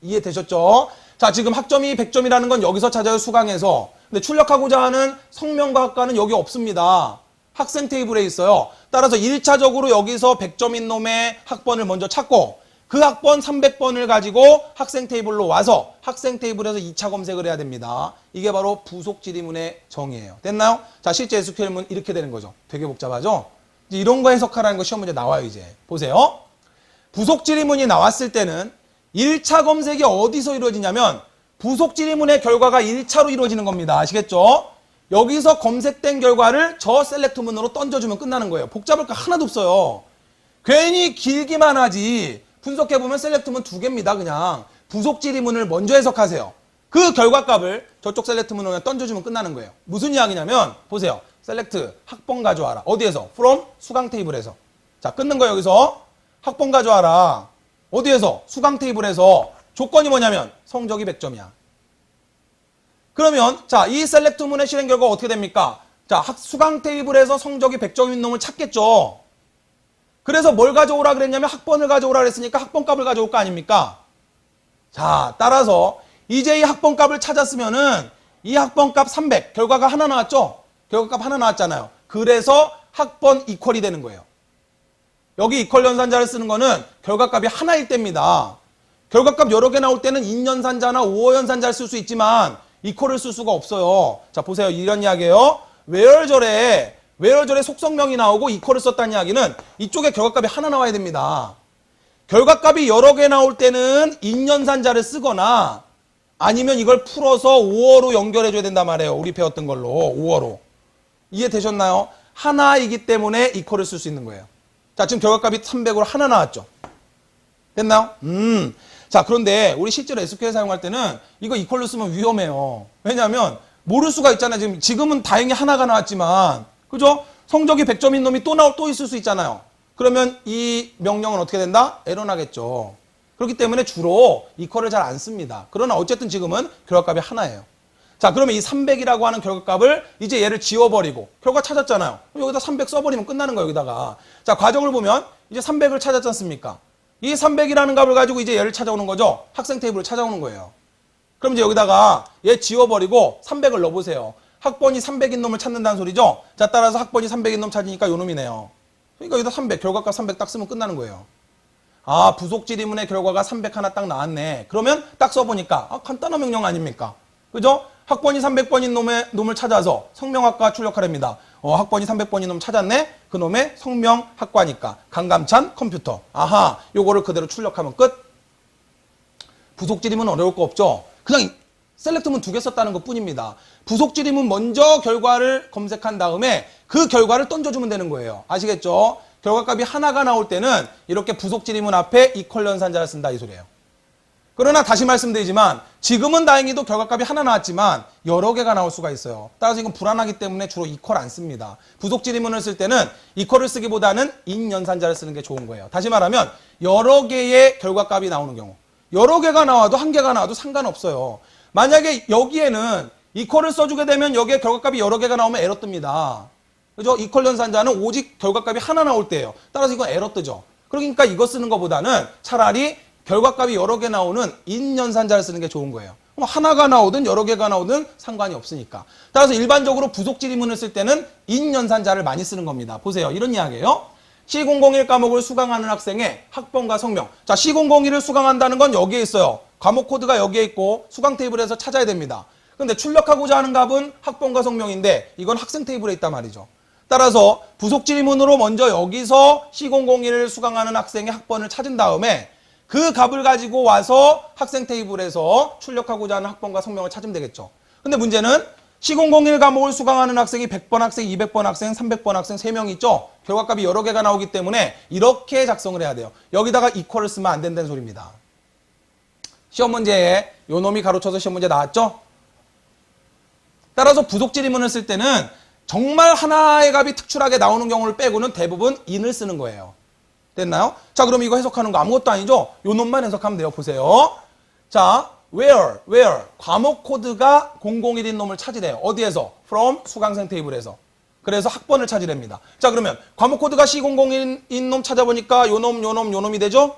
이해되셨죠? 자, 지금 학점이 100점이라는 건 여기서 찾아요. 수강에서. 근데 출력하고자 하는 성명과 학과는 여기 없습니다. 학생 테이블에 있어요. 따라서 1차적으로 여기서 100점인 놈의 학번을 먼저 찾고 그 학번 300번을 가지고 학생 테이블로 와서 학생 테이블에서 2차 검색을 해야 됩니다. 이게 바로 부속 지리문의 정의예요. 됐나요? 자, 실제 SQL문 이렇게 되는 거죠. 되게 복잡하죠? 이제 이런 거 해석하라는 거 시험 문제 나와요, 이제. 보세요. 부속 지리문이 나왔을 때는 1차 검색이 어디서 이루어지냐면 부속 지리문의 결과가 1차로 이루어지는 겁니다. 아시겠죠? 여기서 검색된 결과를 저 셀렉트문으로 던져주면 끝나는 거예요. 복잡할 거 하나도 없어요. 괜히 길기만 하지. 분석해보면 셀렉트문 2개입니다. 그냥 부속 지리문을 먼저 해석하세요. 그 결과값을 저쪽 셀렉트문으로 그냥 던져주면 끝나는 거예요. 무슨 이야기냐면 보세요. 셀렉트 학번 가져와라. 어디에서? from 수강 테이블에서. 자, 끊는 거 여기서 학번 가져와라. 어디에서? 수강 테이블에서. 조건이 뭐냐면 성적이 100점이야. 그러면 자, 이 셀렉트문의 실행 결과가 어떻게 됩니까? 자, 수강 테이블에서 성적이 100점인 놈을 찾겠죠. 그래서 뭘 가져오라 그랬냐면 학번을 가져오라 그랬으니까 학번값을 가져올 거 아닙니까? 자, 따라서 이제 이 학번값을 찾았으면은 이 학번값 300 결과가 하나 나왔죠? 결과값 하나 나왔잖아요. 그래서 학번 이퀄이 되는 거예요. 여기 이퀄 연산자를 쓰는 거는 결과값이 하나일 때입니다. 결과값 여러 개 나올 때는 인연산자나 5호 연산자를 쓸 수 있지만 이퀄을 쓸 수가 없어요. 자, 보세요. 이런 이야기예요. where절에 where절에 속성명이 나오고 equal을 썼다는 이야기는 이쪽에 결과값이 하나 나와야 됩니다. 결과값이 여러 개 나올 때는 인연산자를 쓰거나 아니면 이걸 풀어서 5어로 연결해줘야 된단 말이에요. 우리 배웠던 걸로 5어로. 이해되셨나요? 하나이기 때문에 equal을 쓸 수 있는 거예요. 자, 지금 결과값이 300으로 하나 나왔죠. 됐나요? 자, 그런데 우리 실제로 SQL 사용할 때는 이거 equal로 쓰면 위험해요. 왜냐하면 모를 수가 있잖아요. 지금은 다행히 하나가 나왔지만, 그죠? 성적이 100점인 놈이 또 있을 수 있잖아요. 그러면 이 명령은 어떻게 된다? 에러 나겠죠. 그렇기 때문에 주로 equal을 잘 안 씁니다. 그러나 어쨌든 지금은 결과값이 하나예요. 자, 그러면 이 300이라고 하는 결과값을 이제 얘를 지워버리고 결과 찾았잖아요. 여기다 300 써버리면 끝나는 거예요, 여기다가. 자, 과정을 보면 이제 300을 찾았지 않습니까? 이 300이라는 값을 가지고 이제 얘를 찾아오는 거죠. 학생 테이블을 찾아오는 거예요. 그럼 이제 여기다가 얘 지워버리고 300을 넣어보세요. 학번이 300인 놈을 찾는다는 소리죠. 자, 따라서 학번이 300인 놈 찾으니까 요 놈이네요. 그러니까 여기다 300, 결과값 300 딱 쓰면 끝나는 거예요. 아, 부속 지리문의 결과가 300 하나 딱 나왔네. 그러면 딱 써보니까 간단한 명령 아닙니까? 그죠? 학번이 300번인 놈을 찾아서 성명학과 출력하랍니다. 학번이 300번인 놈 찾았네? 그 놈의 성명학과니까 강감찬 컴퓨터. 아하, 요거를 그대로 출력하면 끝. 부속 지리문 어려울 거 없죠? 그냥 셀렉트문 2개 썼다는 것 뿐입니다. 부속 지리문 먼저 결과를 검색한 다음에 그 결과를 던져주면 되는 거예요. 아시겠죠? 결과값이 하나가 나올 때는 이렇게 부속 지리문 앞에 equal 연산자를 쓴다 이 소리예요. 그러나 다시 말씀드리지만 지금은 다행히도 결과값이 하나 나왔지만 여러 개가 나올 수가 있어요. 따라서 이건 불안하기 때문에 주로 equal 안 씁니다. 부속 지리문을 쓸 때는 equal을 쓰기보다는 in 연산자를 쓰는 게 좋은 거예요. 다시 말하면 여러 개의 결과값이 나오는 경우, 여러 개가 나와도 한 개가 나와도 상관없어요. 만약에 여기에는 equal을 써주게 되면 여기에 결과값이 여러 개가 나오면 에러 뜹니다. 그죠? equal 연산자는 오직 결과값이 하나 나올 때예요. 따라서 이건 에러 뜨죠. 그러니까 이거 쓰는 것보다는 차라리 결과값이 여러 개 나오는 in 연산자를 쓰는 게 좋은 거예요. 하나가 나오든 여러 개가 나오든 상관이 없으니까. 따라서 일반적으로 부속 지리문을 쓸 때는 in 연산자를 많이 쓰는 겁니다. 보세요. 이런 이야기예요. C001 과목을 수강하는 학생의 학번과 성명. 자, C001을 수강한다는 건 여기에 있어요. 과목 코드가 여기에 있고 수강 테이블에서 찾아야 됩니다. 근데 출력하고자 하는 값은 학번과 성명인데 이건 학생 테이블에 있단 말이죠. 따라서 부속 지리문으로 먼저 여기서 C001을 수강하는 학생의 학번을 찾은 다음에 그 값을 가지고 와서 학생 테이블에서 출력하고자 하는 학번과 성명을 찾으면 되겠죠. 근데 문제는 C001 과목을 수강하는 학생이 100번 학생, 200번 학생, 300번 학생 3명 있죠. 결과값이 여러 개가 나오기 때문에 이렇게 작성을 해야 돼요. 여기다가 equal을 쓰면 안 된다는 소리입니다. 시험 문제에 요 놈이 가로쳐서 시험 문제 나왔죠? 따라서 부속 지리문을 쓸 때는 정말 하나의 값이 특출하게 나오는 경우를 빼고는 대부분 in을 쓰는 거예요. 됐나요? 자, 그럼 이거 해석하는 거 아무것도 아니죠? 요 놈만 해석하면 돼요. 보세요. 자, where, 과목 코드가 001인 놈을 찾으래요. 어디에서? from 수강생 테이블에서. 그래서 학번을 찾으랍니다. 자, 그러면 과목 코드가 C001인 놈 찾아보니까 요 놈이 되죠?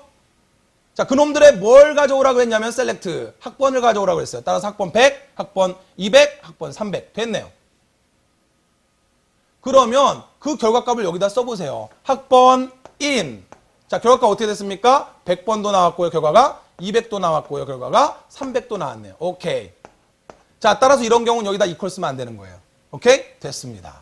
자, 그 놈들의 뭘 가져오라고 했냐면 select, 학번을 가져오라고 했어요. 따라서 학번 100, 학번 200, 학번 300 됐네요. 그러면 그 결과값을 여기다 써보세요. 학번 in. 자, 결과가 어떻게 됐습니까? 100번도 나왔고요, 결과가. 200도 나왔고요, 결과가. 300도 나왔네요. 오케이. 자, 따라서 이런 경우는 여기다 equal 쓰면 안 되는 거예요. 오케이? 됐습니다.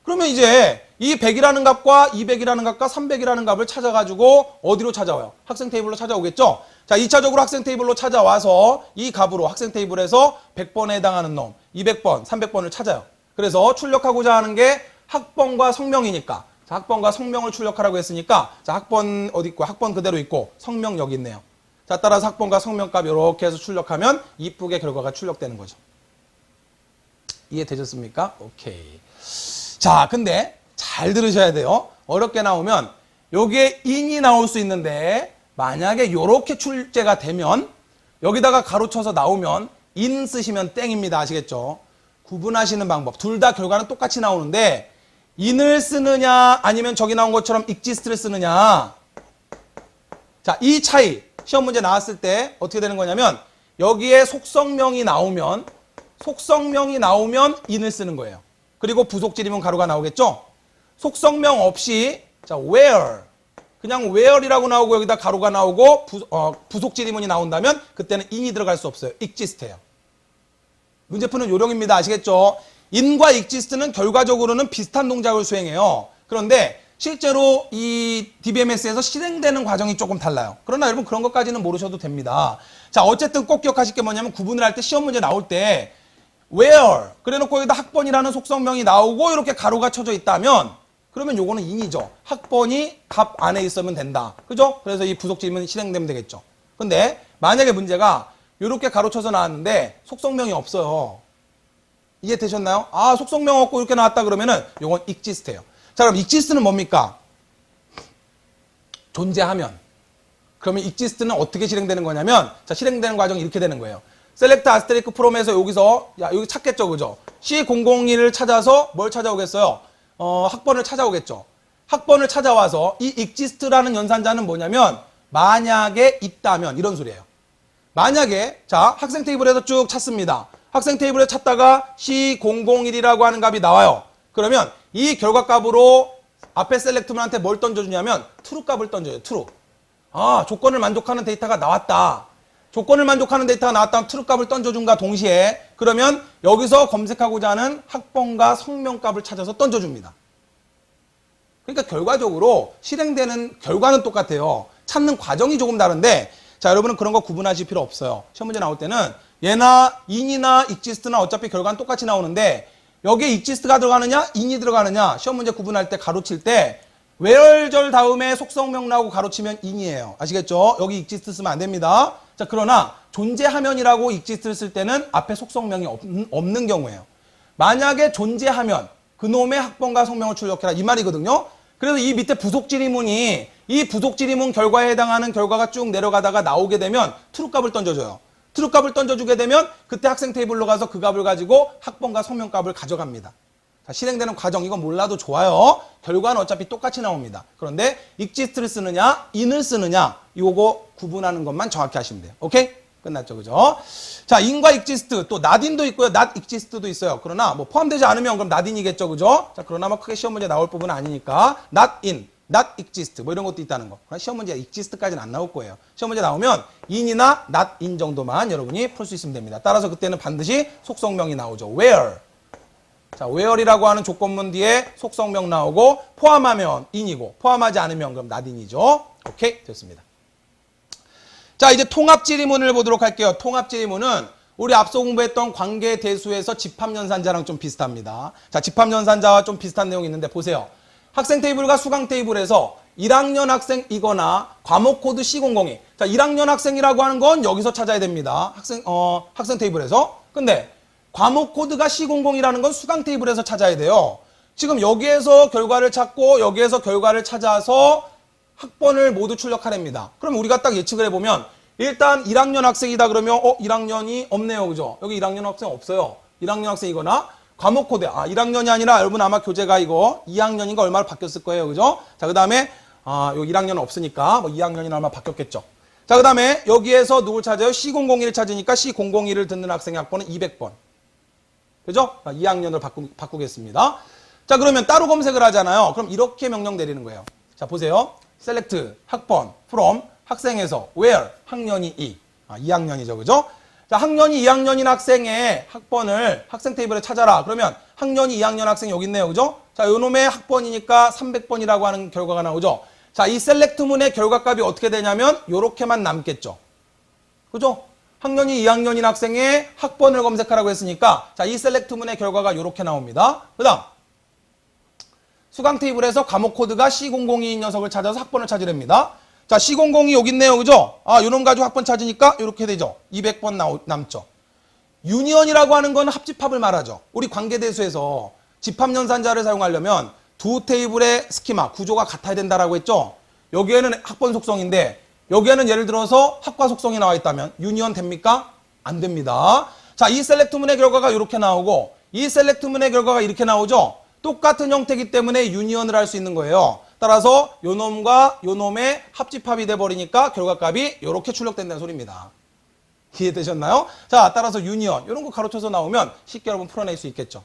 그러면 이제 이 100이라는 값과 200이라는 값과 300이라는 값을 찾아가지고 어디로 찾아와요? 학생 테이블로 찾아오겠죠? 자, 2차적으로 학생 테이블로 찾아와서 이 값으로 학생 테이블에서 100번에 해당하는 놈, 200번, 300번을 찾아요. 그래서 출력하고자 하는 게 학번과 성명이니까 자, 학번과 성명을 출력하라고 했으니까 자, 학번 어디 있고 학번 그대로 있고 성명 여기 있네요. 자, 따라서 학번과 성명값 이렇게 해서 출력하면 이쁘게 결과가 출력되는 거죠. 이해되셨습니까? 오케이. 자, 근데 잘 들으셔야 돼요. 어렵게 나오면 여기에 in이 나올 수 있는데 만약에 이렇게 출제가 되면 여기다가 가로쳐서 나오면 in 쓰시면 땡입니다. 아시겠죠? 구분하시는 방법. 둘 다 결과는 똑같이 나오는데 in을 쓰느냐 아니면 저기 나온 것처럼 exist를 쓰느냐. 자, 이 차이 시험 문제 나왔을 때 어떻게 되는 거냐면 여기에 속성명이 나오면 in을 쓰는 거예요. 그리고 부속 지리문 가로가 나오겠죠? 속성명 없이 자, where 그냥 where이라고 나오고 여기다 가로가 나오고 부속 지리문이 나온다면 그때는 in이 들어갈 수 없어요. exist예요. 문제푸는 요령입니다. 아시겠죠? in과 exist는 결과적으로는 비슷한 동작을 수행해요. 그런데 실제로 이 DBMS에서 실행되는 과정이 조금 달라요. 그러나 여러분 그런 것까지는 모르셔도 됩니다. 자, 어쨌든 꼭 기억하실 게 뭐냐면 구분을 할 때 시험 문제 나올 때 where 그래놓고 여기다 학번이라는 속성명이 나오고 이렇게 가로가 쳐져 있다면 그러면 요거는 in이죠. 학번이 값 안에 있으면 된다. 그죠? 그래서 이 부속 질문 실행되면 되겠죠. 근데 만약에 문제가 이렇게 가로쳐서 나왔는데 속성명이 없어요. 이해되셨나요? 아, 속성명 없고 이렇게 나왔다 그러면은 요건 exist예요. 자, 그럼 exist는 뭡니까? 존재하면. 그러면 exist는 어떻게 실행되는 거냐면, 자, 실행되는 과정이 이렇게 되는 거예요. select asterisk from에서 여기서, 야, 여기 찾겠죠, 그죠? C001을 찾아서 뭘 찾아오겠어요? 학번을 찾아오겠죠. 학번을 찾아와서 이 exist라는 연산자는 뭐냐면, 만약에 있다면, 이런 소리예요. 만약에, 자, 학생 테이블에서 쭉 찾습니다. 학생 테이블에 찾다가 C001이라고 하는 값이 나와요. 그러면 이 결과값으로 앞에 셀렉트문한테 뭘 던져주냐면 true 값을 던져요. true. 아, 조건을 만족하는 데이터가 나왔다. 조건을 만족하는 데이터가 나왔다면 true 값을 던져준과 동시에 그러면 여기서 검색하고자 하는 학번과 성명값을 찾아서 던져줍니다. 그러니까 결과적으로 실행되는 결과는 똑같아요. 찾는 과정이 조금 다른데 자, 여러분은 그런 거 구분하실 필요 없어요. 시험 문제 나올 때는 얘나 in이나 exist나 어차피 결과는 똑같이 나오는데 여기에 exist가 들어가느냐, in이 들어가느냐 시험 문제 구분할 때 가로칠 때 where절 다음에 속성명 나오고 가로치면 in이에요. 아시겠죠? 여기 exist 쓰면 안 됩니다. 자, 그러나 존재하면이라고 exist를 쓸 때는 앞에 속성명이 없는 경우예요. 만약에 존재하면 그놈의 학번과 성명을 출력해라 이 말이거든요. 그래서 이 밑에 부속 지리문이 이 부속 지리문 결과에 해당하는 결과가 쭉 내려가다가 나오게 되면 true 값을 던져줘요. true 값을 던져주게 되면 그때 학생 테이블로 가서 그 값을 가지고 학번과 성명 값을 가져갑니다. 자, 실행되는 과정 이건 몰라도 좋아요. 결과는 어차피 똑같이 나옵니다. 그런데 exist를 쓰느냐 in을 쓰느냐 이거 구분하는 것만 정확히 하시면 돼요. 오케이? 끝났죠, 그죠? 자, in과 exist 또 not in도 있고요, not exist도 있어요. 그러나 뭐 포함되지 않으면 그럼 not in이겠죠, 그죠? 자, 그러나 뭐 크게 시험 문제 나올 부분은 아니니까 not in, not exist 뭐 이런 것도 있다는 거. 시험 문제 exist까지는 안 나올 거예요. 시험 문제 나오면 in이나 not in 정도만 여러분이 풀 수 있으면 됩니다. 따라서 그때는 반드시 속성명이 나오죠. where. 자, where이라고 하는 조건문 뒤에 속성명 나오고 포함하면 in이고 포함하지 않으면 그럼 not in이죠. 오케이, 됐습니다. 자, 이제 통합지리문을 보도록 할게요. 통합지리문은 우리 앞서 공부했던 관계대수에서 집합연산자랑 좀 비슷합니다. 자, 집합연산자와 좀 비슷한 내용이 있는데 보세요. 학생 테이블과 수강 테이블에서 1학년 학생이거나 과목 코드 C002. 자, 1학년 학생이라고 하는 건 여기서 찾아야 됩니다. 학생 테이블에서. 근데 과목 코드가 C002라는 건 수강 테이블에서 찾아야 돼요. 지금 여기에서 결과를 찾고 여기에서 결과를 찾아서 학번을 모두 출력하랍니다. 그럼 우리가 딱 예측을 해보면 일단 1학년 학생이다 그러면 1학년이 없네요. 그죠? 여기 1학년 학생 없어요. 1학년 학생이거나 과목 코드 1학년이 아니라 여러분 아마 교재가 이거 2학년인가 얼마나 바뀌었을 거예요. 그죠? 자, 그 다음에 요 1학년은 없으니까 뭐 2학년이나 얼마 바뀌었겠죠. 자, 그 다음에 여기에서 누굴 찾아요? C001을 찾으니까 C001을 듣는 학생의 학번은 200번. 그죠? 2학년을 바꾸겠습니다. 자, 그러면 따로 검색을 하잖아요. 그럼 이렇게 명령 내리는 거예요. 자, 보세요. select 학번 from 학생에서 where 학년이 2학년이죠. 그죠? 자, 학년이 2학년인 학생의 학번을 학생 테이블에 찾아라. 그러면 학년이 2학년 학생 여기 있네요. 그죠? 자, 요놈의 학번이니까 300번이라고 하는 결과가 나오죠. 자, 이 select문의 결과값이 어떻게 되냐면 요렇게만 남겠죠. 그죠? 학년이 2학년인 학생의 학번을 검색하라고 했으니까 자, 이 select문의 결과가 요렇게 나옵니다. 그 다음 수강 테이블에서 과목 코드가 C002인 녀석을 찾아서 학번을 찾으랍니다. 자, C002 여기 있네요. 그죠? 요놈 가지고 학번 찾으니까 이렇게 되죠. 200번 남죠. 유니언이라고 하는 건 합집합을 말하죠. 우리 관계대수에서 집합연산자를 사용하려면 두 테이블의 스키마, 구조가 같아야 된다라고 했죠. 여기에는 학번 속성인데 여기에는 예를 들어서 학과 속성이 나와 있다면 유니언 됩니까? 안 됩니다. 자, 이 셀렉트문의 결과가 이렇게 나오고 이 셀렉트문의 결과가 이렇게 나오죠. 똑같은 형태이기 때문에 유니언을 할 수 있는 거예요. 따라서 요놈과 요놈의 합집합이 돼버리니까 결과값이 이렇게 출력된다는 소리입니다. 이해되셨나요? 자, 따라서 유니언 이런 거 가로쳐서 나오면 쉽게 여러분 풀어낼 수 있겠죠.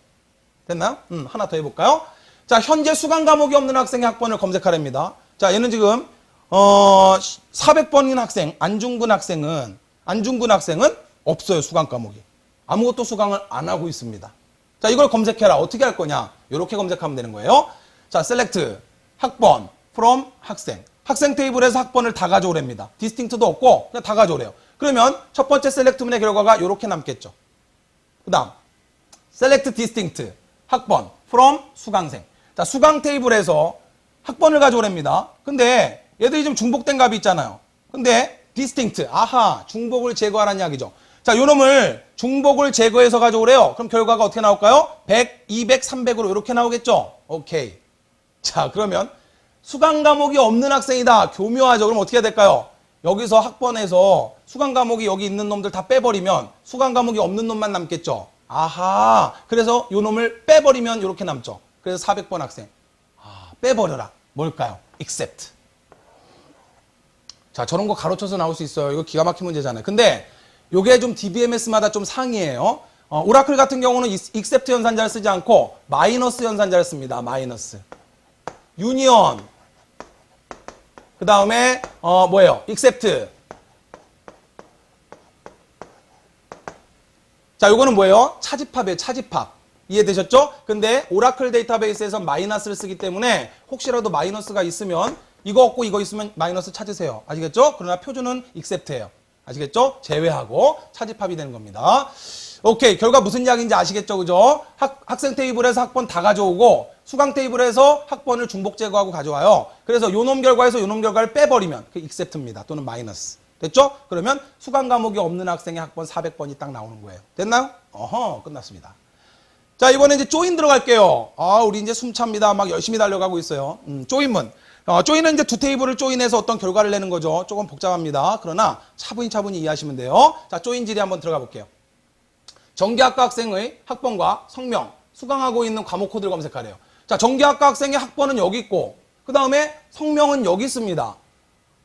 됐나요? 하나 더 해볼까요? 자, 현재 수강 과목이 없는 학생의 학번을 검색하랍니다. 자, 얘는 지금 400번인 학생 안중근 학생은 없어요. 수강 과목이. 아무것도 수강을 안 하고 있습니다. 자, 이걸 검색해라. 어떻게 할 거냐? 이렇게 검색하면 되는 거예요. 자, select 학번 from 학생. 학생 테이블에서 학번을 다 가져오랍니다. 디스팅트도 없고 그냥 다 가져오래요. 그러면 첫 번째 셀렉트문의 결과가 이렇게 남겠죠. 그 다음 select distinct 학번 from 수강생. 자, 수강 테이블에서 학번을 가져오랍니다. 근데 얘들이 좀 중복된 값이 있잖아요. 근데 distinct, 아하, 중복을 제거하라는 이야기죠. 자, 요 놈을 중복을 제거해서 가져오래요. 그럼 결과가 어떻게 나올까요? 100, 200, 300으로 이렇게 나오겠죠. 오케이. 자, 그러면 수강 과목이 없는 학생이다. 교묘하죠. 그럼 어떻게 해야 될까요? 여기서 학번에서 수강 과목이 여기 있는 놈들 다 빼버리면 수강 과목이 없는 놈만 남겠죠. 아하. 그래서 요 놈을 빼버리면 이렇게 남죠. 그래서 400번 학생. 아, 빼버려라. 뭘까요? except. 자, 저런 거 가로쳐서 나올 수 있어요. 이거 기가 막힌 문제잖아요. 근데 요게 좀 DBMS마다 좀 상이에요. 오라클 같은 경우는 except 연산자를 쓰지 않고 마이너스 연산자를 씁니다. 마이너스. 유니언. 그 다음에 뭐예요? except. 자, 요거는 뭐예요? 차집합이에요. 차집합. 이해되셨죠? 근데 오라클 데이터베이스에서 마이너스를 쓰기 때문에 혹시라도 마이너스가 있으면 이거 없고 이거 있으면 마이너스 찾으세요. 아시겠죠? 그러나 표준은 except예요. 아시겠죠? 제외하고 차집합이 되는 겁니다. 오케이. 결과 무슨 이야기인지 아시겠죠? 그죠? 학생 테이블에서 학번 다 가져오고 수강 테이블에서 학번을 중복 제거하고 가져와요. 그래서 요놈 결과에서 요놈 결과를 빼버리면 그 except입니다. 또는 마이너스. 됐죠? 그러면 수강 과목이 없는 학생의 학번 400번이 딱 나오는 거예요. 됐나요? 어허, 끝났습니다. 자, 이번에 이제 조인 들어갈게요. 아, 우리 이제 숨찹니다. 막 열심히 달려가고 있어요. 조인문. 조인은 이제 두 테이블을 조인해서 어떤 결과를 내는 거죠. 조금 복잡합니다. 그러나 차분히 이해하시면 돼요. 자, 조인 질의 한번 들어가 볼게요. 전기학과 학생의 학번과 성명, 수강하고 있는 과목 코드를 검색하래요. 자, 전기학과 학생의 학번은 여기 있고 그 다음에 성명은 여기 있습니다.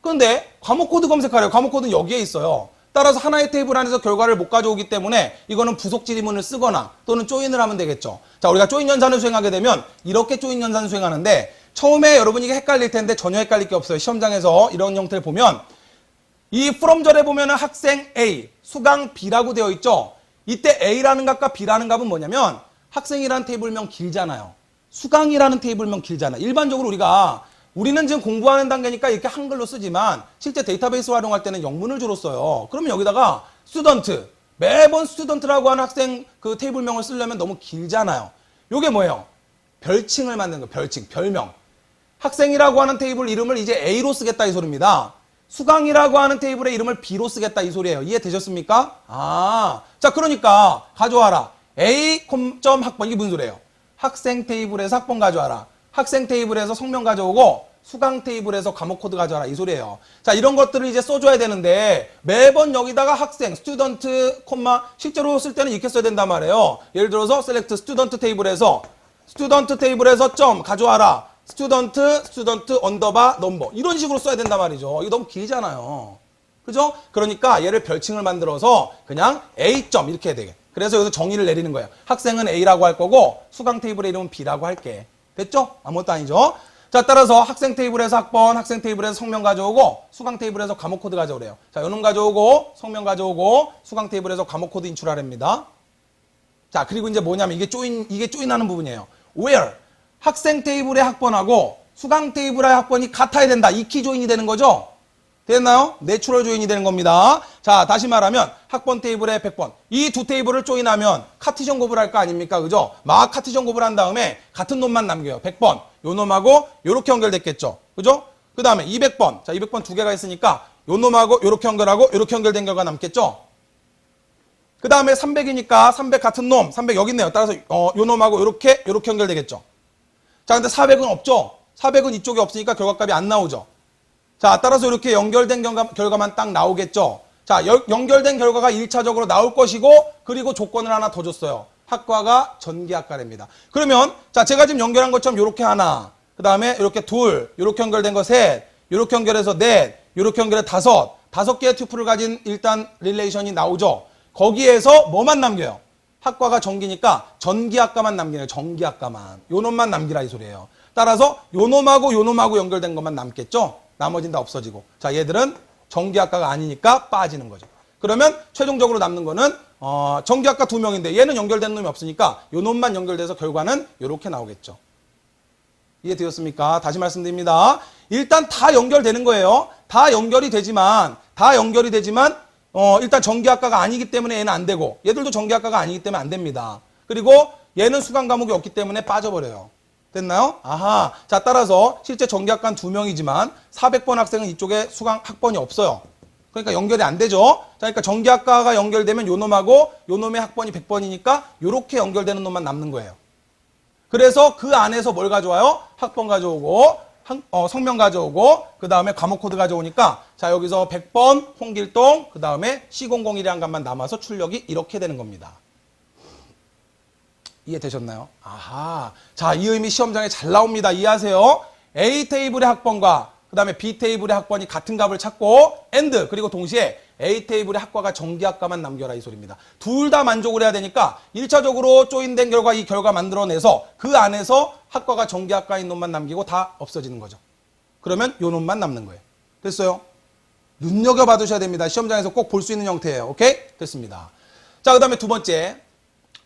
그런데 과목 코드 검색하래요. 과목 코드는 여기에 있어요. 따라서 하나의 테이블 안에서 결과를 못 가져오기 때문에 이거는 부속 질문을 쓰거나 또는 조인을 하면 되겠죠. 자, 우리가 조인 연산을 수행하게 되면 이렇게 조인 연산을 수행하는데 처음에 여러분이 이게 헷갈릴 텐데 전혀 헷갈릴 게 없어요. 시험장에서 이런 형태를 보면 이 from절에 보면은 학생 A, 수강 B라고 되어 있죠. 이때 A라는 값과 B라는 값은 뭐냐면 학생이라는 테이블명 길잖아요. 수강이라는 테이블명 길잖아요. 일반적으로 우리는 지금 공부하는 단계니까 이렇게 한글로 쓰지만 실제 데이터베이스 활용할 때는 영문을 주로 써요. 그러면 여기다가 스튜던트, 매번 스튜던트라고 하는 학생 그 테이블명을 쓰려면 너무 길잖아요. 요게 뭐예요? 별칭을 만드는 거예요. 별칭, 별명. 학생이라고 하는 테이블 이름을 이제 A로 쓰겠다 이 소리입니다. 수강이라고 하는 테이블의 이름을 B로 쓰겠다 이 소리예요. 이해되셨습니까? 아, 자, 그러니까 가져와라. A, 학번. 이게 무슨 소리예요? 학생 테이블에서 학번 가져와라. 학생 테이블에서 성명 가져오고 수강 테이블에서 과목 코드 가져와라 이 소리예요. 자, 이런 것들을 이제 써줘야 되는데 매번 여기다가 학생, 스튜던트, 실제로 쓸 때는 이렇게 써야 된단 말이에요. 예를 들어서 select 스튜던트 테이블에서 점 가져와라. 스튜던트 언더바 넘버 이런 식으로 써야 된단 말이죠. 이거 너무 길잖아요. 그죠? 그러니까 얘를 별칭을 만들어서 그냥 A 점 이렇게 해야 되게. 그래서 여기서 정의를 내리는 거예요. 학생은 A라고 할 거고 수강 테이블의 이름은 B라고 할게. 됐죠? 아무것도 아니죠? 자, 따라서 학생 테이블에서 학번, 학생 테이블에서 성명 가져오고 수강 테이블에서 과목 코드 가져오래요. 자, 요놈 가져오고 성명 가져오고 수강 테이블에서 과목 코드 인출하랍니다. 자, 그리고 이제 뭐냐면 이게 조인하는 부분이에요. where 학생 테이블의 학번하고 수강 테이블의 학번이 같아야 된다. 이키 조인이 되는 거죠? 됐나요? 내추럴 조인이 되는 겁니다. 자, 다시 말하면 학번 테이블에 100번. 이 두 테이블을 조인하면 카티전 곱을 할 거 아닙니까? 그죠? 막 카티전 곱을 한 다음에 같은 놈만 남겨요. 100번. 요 놈하고 요렇게 연결됐겠죠. 그죠? 그 다음에 200번. 자, 200번 두 개가 있으니까 요 놈하고 요렇게 연결하고 요렇게 연결된 결과 남겠죠? 그 다음에 300이니까 300 같은 놈. 300 여기 있네요. 따라서 요 놈하고 요렇게 연결되겠죠. 자, 근데 400은 없죠? 400은 이쪽에 없으니까 결과값이 안 나오죠. 자, 따라서 이렇게 연결된 결과만 딱 나오겠죠. 자, 연결된 결과가 1차적으로 나올 것이고 그리고 조건을 하나 더 줬어요. 학과가 전기학과랍니다. 그러면 자, 제가 지금 연결한 것처럼 이렇게 하나, 그 다음에 이렇게 둘, 이렇게 연결된 거 셋, 이렇게 연결해서 넷, 이렇게 연결해 다섯 개의 튜플을 가진 일단 릴레이션이 나오죠. 거기에서 뭐만 남겨요? 학과가 전기니까 전기학과만 남기네요. 전기학과만. 요 놈만 남기라 이 소리예요. 따라서 요 놈하고 연결된 것만 남겠죠. 나머지는 다 없어지고. 자, 얘들은 전기학과가 아니니까 빠지는 거죠. 그러면 최종적으로 남는 거는 정규학과 2명인데 얘는 연결된 놈이 없으니까 요 놈만 연결돼서 결과는 이렇게 나오겠죠. 이해되었습니까? 다시 말씀드립니다. 일단 다 연결되는 거예요. 다 연결이 되지만 일단 전기학과가 아니기 때문에 얘는 안 되고 얘들도 전기학과가 아니기 때문에 안 됩니다. 그리고 얘는 수강 과목이 없기 때문에 빠져버려요. 됐나요? 아하. 자, 따라서 실제 전기학과는 2명이지만 400번 학생은 이쪽에 수강 학번이 없어요. 그러니까 연결이 안 되죠. 자, 그러니까 전기학과가 연결되면 요 놈하고 요 놈의 학번이 100번이니까 요렇게 연결되는 놈만 남는 거예요. 그래서 그 안에서 뭘 가져와요? 학번 가져오고 성명 가져오고 그 다음에 과목 코드 가져오니까 자, 여기서 100번 홍길동 그 다음에 C001이라는 값만 남아서 출력이 이렇게 되는 겁니다. 이해되셨나요? 아하. 자, 이 의미 시험장에 잘 나옵니다. 이해하세요? A 테이블의 학번과 그 다음에 B 테이블의 학번이 같은 값을 찾고 AND 그리고 동시에 A 테이블의 학과가 전기학과만 남겨라 이 소리입니다. 둘 다 만족을 해야 되니까 1차적으로 조인된 결과 이 결과 만들어내서 그 안에서 학과가 전기학과인 놈만 남기고 다 없어지는 거죠. 그러면 요 놈만 남는 거예요. 됐어요? 눈여겨봐두셔야 됩니다. 시험장에서 꼭 볼 수 있는 형태예요. 오케이? 됐습니다. 자, 그 다음에 두 번째.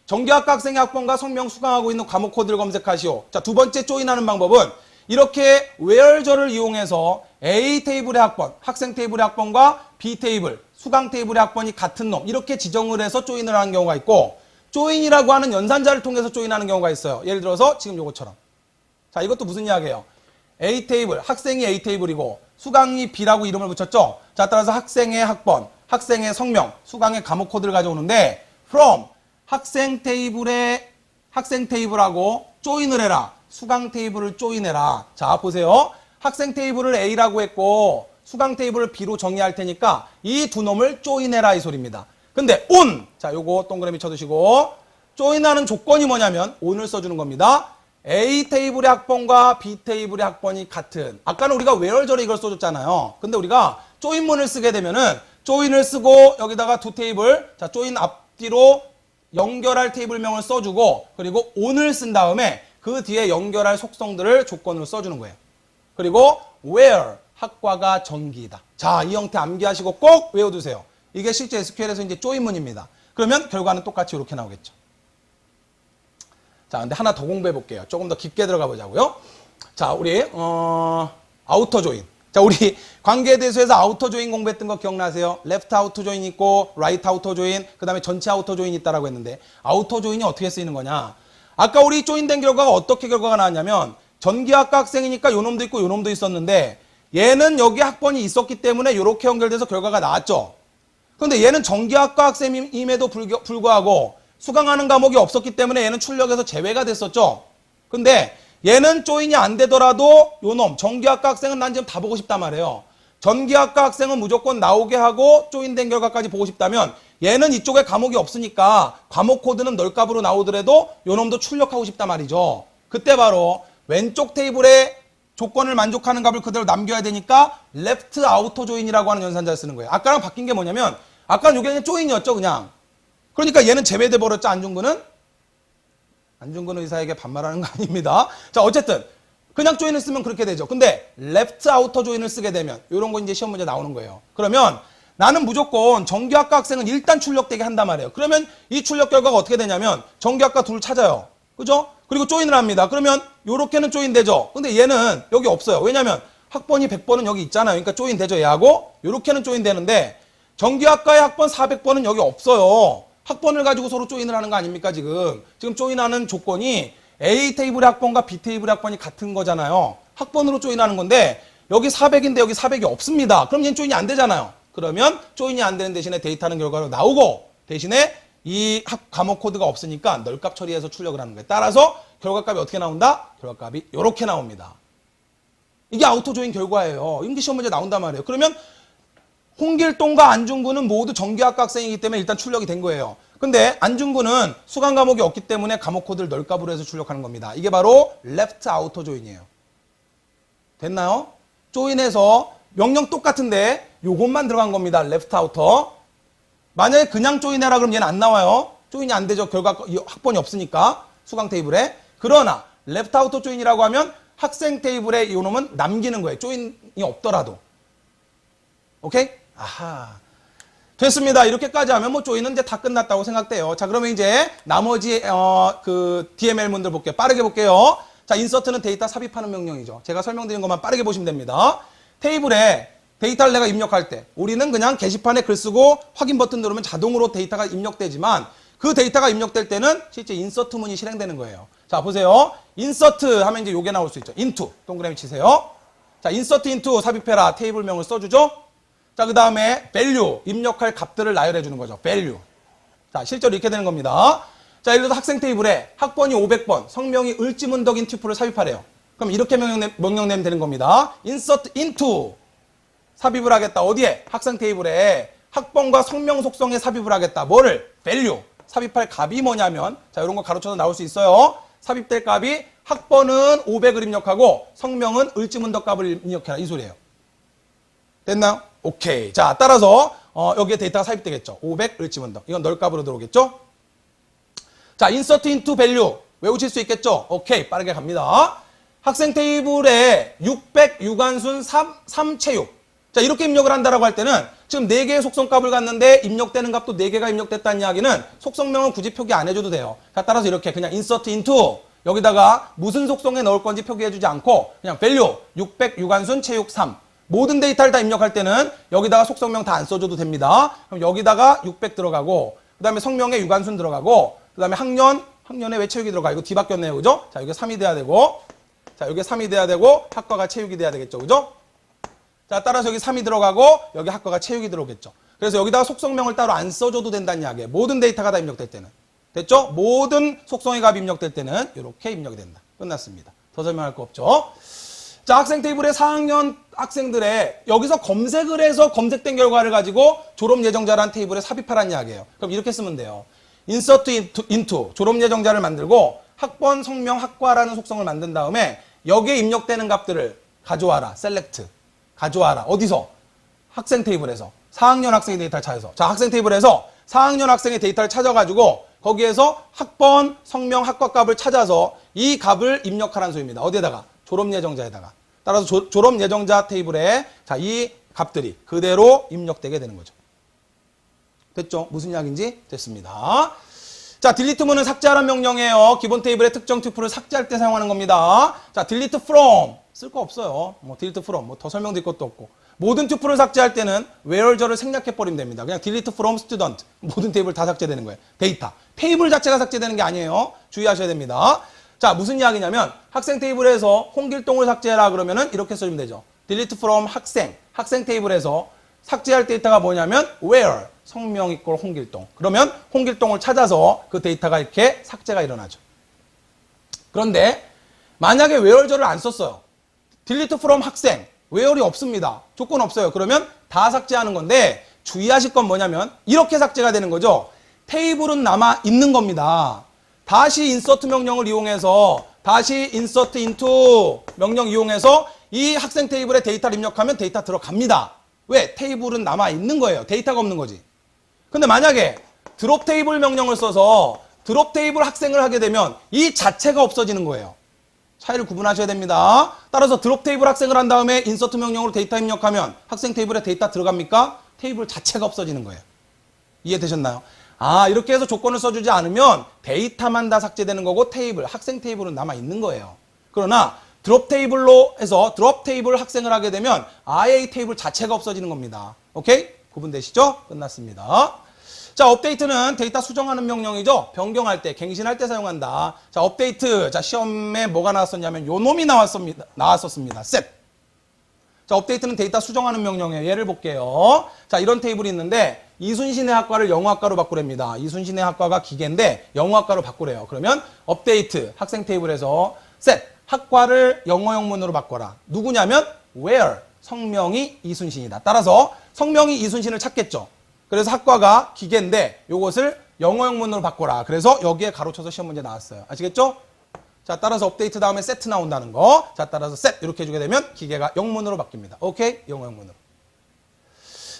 전기학과 학생의 학번과 성명 수강하고 있는 과목 코드를 검색하시오. 자, 두 번째 조인하는 방법은 이렇게 where저를 이용해서 A 테이블의 학번, 학생 테이블의 학번과 B 테이블, 수강 테이블의 학번이 같은 놈 이렇게 지정을 해서 조인을 하는 경우가 있고 조인이라고 하는 연산자를 통해서 조인하는 경우가 있어요. 예를 들어서 지금 요것처럼. 자, 이것도 무슨 이야기예요? A 테이블, 학생이 A 테이블이고 수강이 B라고 이름을 붙였죠. 자, 따라서 학생의 학번, 학생의 성명, 수강의 과목 코드를 가져오는데 from 학생 테이블하고 조인을 해라. 수강 테이블을 조인해라. 자, 보세요. 학생 테이블을 A라고 했고 수강 테이블을 B로 정의할 테니까 이 두 놈을 조인해라 이 소리입니다. 근데 on! 자, 요거 동그라미 쳐두시고 조인하는 조건이 뭐냐면 on을 써주는 겁니다. A 테이블의 학번과 B 테이블의 학번이 같은. 아까는 우리가 where저를 이걸 써줬잖아요. 근데 우리가 조인문을 쓰게 되면은 조인을 쓰고 여기다가 두 테이블, 자, 조인 앞뒤로 연결할 테이블명을 써주고 그리고 on을 쓴 다음에 그 뒤에 연결할 속성들을 조건으로 써주는 거예요. 그리고 where 학과가 전기이다. 자, 이 형태 암기하시고 꼭 외워두세요. 이게 실제 SQL에서 이제 조인문입니다. 그러면 결과는 똑같이 이렇게 나오겠죠. 자, 근데 하나 더 공부해 볼게요. 조금 더 깊게 들어가 보자고요. 자, 우리 아우터 조인. 자, 우리 관계대수에서 아우터 조인 공부했던 거 기억나세요? 레프트 아우터 조인 있고 라이트 아우터 조인, 그다음에 전체 아우터 조인 있다라고 했는데 아우터 조인이 어떻게 쓰이는 거냐? 아까 우리 조인된 결과가 어떻게 결과가 나왔냐면 전기학과 학생이니까 요 놈도 있고 요 놈도 있었는데 얘는 여기 학번이 있었기 때문에 이렇게 연결돼서 결과가 나왔죠. 그런데 얘는 전기학과 학생임에도 불구하고 수강하는 과목이 없었기 때문에 얘는 출력에서 제외가 됐었죠. 근데 얘는 조인이 안 되더라도 요 놈 전기학과 학생은 난 지금 다 보고 싶단 말이에요. 전기학과 학생은 무조건 나오게 하고 조인된 결과까지 보고 싶다면 얘는 이쪽에 과목이 없으니까 과목 코드는 널값으로 나오더라도 요 놈도 출력하고 싶단 말이죠. 그때 바로 왼쪽 테이블에 조건을 만족하는 값을 그대로 남겨야 되니까 레프트 아우터 조인이라고 하는 연산자를 쓰는 거예요. 아까랑 바뀐 게 뭐냐면 아까는 이게 그냥 조인이었죠, 그냥. 그러니까 얘는 제외돼 버렸죠. 안중근은 의사에게 반말하는 거 아닙니다. 자, 어쨌든 그냥 조인을 쓰면 그렇게 되죠. 근데 레프트 아우터 조인을 쓰게 되면 이런 거 이제 시험 문제 나오는 거예요. 그러면 나는 무조건 전기학과 학생은 일단 출력되게 한단 말이에요. 그러면 이 출력 결과가 어떻게 되냐면 전기학과 둘을 찾아요. 그죠? 그리고 조인을 합니다. 그러면 요렇게는 조인 되죠. 근데 얘는 여기 없어요. 왜냐면 학번이 100번은 여기 있잖아요. 그러니까 조인 되죠. 얘하고 요렇게는 조인 되는데 전기학과의 학번 400번은 여기 없어요. 학번을 가지고 서로 조인을 하는 거 아닙니까, 지금? 지금 조인하는 조건이 A 테이블의 학번과 B 테이블의 학번이 같은 거잖아요. 학번으로 조인하는 건데 여기 400인데 여기 400이 없습니다. 그럼 얘는 조인이 안 되잖아요. 그러면 조인이 안 되는 대신에 데이터는 결과로 나오고 대신에 이 과목 코드가 없으니까 널값 처리해서 출력을 하는 거예요. 따라서 결과값이 어떻게 나온다? 결과값이 이렇게 나옵니다. 이게 아우터 조인 결과예요. 임기 시험 문제 나온단 말이에요. 그러면 홍길동과 안중근은 모두 전기학과 학생이기 때문에 일단 출력이 된 거예요. 근데 안중근은 수강 과목이 없기 때문에 과목 코드를 널값으로 해서 출력하는 겁니다. 이게 바로 레프트 아우터 조인이에요. 됐나요? 조인해서 명령 똑같은데 요것만 들어간 겁니다. 레프트 아우터. 만약에 그냥 조인해라 그러면 얘는 안 나와요. 조인이 안 되죠. 결과 학번이 없으니까 수강 테이블에. 그러나 레프트 아우터 조인이라고 하면 학생 테이블에 이 놈은 남기는 거예요. 조인이 없더라도. 오케이? 아하. 됐습니다. 이렇게까지 하면 뭐 조인은 이제 다 끝났다고 생각돼요. 자, 그러면 이제 나머지 그 DML문들 볼게요. 빠르게 볼게요. 자, 인서트는 데이터 삽입하는 명령이죠. 제가 설명드린 것만 빠르게 보시면 됩니다. 테이블에 데이터를 내가 입력할 때 우리는 그냥 게시판에 글 쓰고 확인 버튼 누르면 자동으로 데이터가 입력되지만 그 데이터가 입력될 때는 실제 인서트문이 실행되는 거예요. 자, 보세요. 인서트 하면 이제 요게 나올 수 있죠. into 동그라미 치세요. 자, 인서트 into 삽입해라 테이블명을 써주죠. 자, 그 다음에 value 입력할 값들을 나열해 주는 거죠. value. 자, 실제로 이렇게 되는 겁니다. 자, 예를 들어서 학생 테이블에 학번이 500번, 성명이 을지문덕인 튜플을 삽입하래요. 그럼 이렇게 명령 내면 되는 겁니다. insert into 삽입을 하겠다. 어디에? 학생 테이블에 학번과 성명 속성에 삽입을 하겠다. 뭐를? value. 삽입할 값이 뭐냐면 자, 이런 거 가로쳐서 나올 수 있어요. 삽입될 값이 학번은 500을 입력하고 성명은 을지문덕 값을 입력해라. 이 소리예요. 됐나요? 오케이. 자, 따라서 여기에 데이터가 삽입되겠죠. 500 을지문덕. 이건 널 값으로 들어오겠죠? 자, insert into value 외우실 수 있겠죠? 오케이. 빠르게 갑니다. 학생 테이블에 600 유관순 3 체육. 자, 이렇게 입력을 한다라고 할 때는 지금 4개의 속성값을 갖는데 입력되는 값도 4개가 입력됐다는 이야기는 속성명은 굳이 표기 안 해줘도 돼요. 자, 따라서 이렇게 그냥 insert into 여기다가 무슨 속성에 넣을 건지 표기해주지 않고 그냥 value 600 유관순 체육 3 모든 데이터를 다 입력할 때는 여기다가 속성명 다 안 써줘도 됩니다. 그럼 여기다가 600 들어가고 그 다음에 성명에 유관순 들어가고 그 다음에 학년에 왜 체육이 들어가? 이거 뒤바뀌었네요. 그죠? 자, 이게 3이 돼야 되고 자, 여기 3이 돼야 되고 학과가 체육이 돼야 되겠죠. 그죠? 자, 따라서 여기 3이 들어가고 여기 학과가 체육이 들어오겠죠. 그래서 여기다가 속성명을 따로 안 써줘도 된다는 이야기예요. 모든 데이터가 다 입력될 때는. 됐죠? 모든 속성의 값이 입력될 때는 이렇게 입력이 된다. 끝났습니다. 더 설명할 거 없죠? 자, 학생 테이블에 4학년 학생들의 여기서 검색을 해서 검색된 결과를 가지고 졸업 예정자라는 테이블에 삽입하라는 이야기예요. 그럼 이렇게 쓰면 돼요. insert into 졸업 예정자를 만들고 학번, 성명, 학과라는 속성을 만든 다음에 여기에 입력되는 값들을 가져와라. select. 가져와라. 어디서? 학생 테이블에서. 4학년 학생의 데이터를 찾아서. 자, 학생 테이블에서 4학년 학생의 데이터를 찾아가지고 거기에서 학번, 성명, 학과 값을 찾아서 이 값을 입력하라는 소리입니다. 어디에다가? 졸업 예정자에다가. 따라서 졸업 예정자 테이블에 자, 이 값들이 그대로 입력되게 되는 거죠. 됐죠? 무슨 이야기인지 됐습니다. 자, 딜리트문은 삭제하라는 명령이에요. 기본 테이블의 특정 튜플을 삭제할 때 사용하는 겁니다. 자, delete from 쓸 거 없어요. 뭐 delete from 뭐 더 설명드릴 것도 없고 모든 튜플을 삭제할 때는 where저를 생략해 버리면 됩니다. 그냥 delete from student 모든 테이블 다 삭제되는 거예요. 데이터 테이블 자체가 삭제되는 게 아니에요. 주의하셔야 됩니다. 자, 무슨 이야기냐면 학생 테이블에서 홍길동을 삭제해라 그러면은 이렇게 써주면 되죠. delete from 학생 테이블에서 삭제할 데이터가 뭐냐면 where 성명 이꼴 홍길동. 그러면 홍길동을 찾아서 그 데이터가 이렇게 삭제가 일어나죠. 그런데 만약에 where저를 안 썼어요. delete from 학생 where이 없습니다. 조건 없어요. 그러면 다 삭제하는 건데 주의하실 건 뭐냐면 이렇게 삭제가 되는 거죠. 테이블은 남아 있는 겁니다. 다시 insert 명령을 이용해서 다시 insert into 명령 이용해서 이 학생 테이블에 데이터를 입력하면 데이터 들어갑니다. 왜? 테이블은 남아 있는 거예요. 데이터가 없는 거지. 근데 만약에 드롭 테이블 명령을 써서 드롭 테이블 학생을 하게 되면 이 자체가 없어지는 거예요. 차이를 구분하셔야 됩니다. 따라서 드롭 테이블 학생을 한 다음에 인서트 명령으로 데이터 입력하면 학생 테이블에 데이터 들어갑니까? 테이블 자체가 없어지는 거예요. 이해되셨나요? 아, 이렇게 해서 조건을 써주지 않으면 데이터만 다 삭제되는 거고 테이블, 학생 테이블은 남아있는 거예요. 그러나 드롭 테이블로 해서 드롭 테이블 학생을 하게 되면 아예 이 테이블 자체가 없어지는 겁니다. 오케이? 구분되시죠? 끝났습니다. 자, 업데이트는 데이터 수정하는 명령이죠. 변경할 때, 갱신할 때 사용한다. 자, 업데이트. 자, 시험에 뭐가 나왔었냐면 요 놈이 나왔었습니다. set. 자, 업데이트는 데이터 수정하는 명령이에요. 예를 볼게요. 자, 이런 테이블이 있는데 이순신의 학과를 영어학과로 바꾸랍니다. 이순신의 학과가 기계인데 영어학과로 바꾸래요. 그러면 업데이트 학생 테이블에서 set 학과를 영어 영문으로 바꿔라. 누구냐면 where 성명이 이순신이다. 따라서 성명이 이순신을 찾겠죠. 그래서 학과가 기계인데 요것을 영어 영문으로 바꿔라. 그래서 여기에 가로쳐서 시험 문제 나왔어요. 아시겠죠? 자, 따라서 업데이트 다음에 set 나온다는 거. 자, 따라서 set 이렇게 해주게 되면 기계가 영문으로 바뀝니다. 오케이? 영어 영문으로.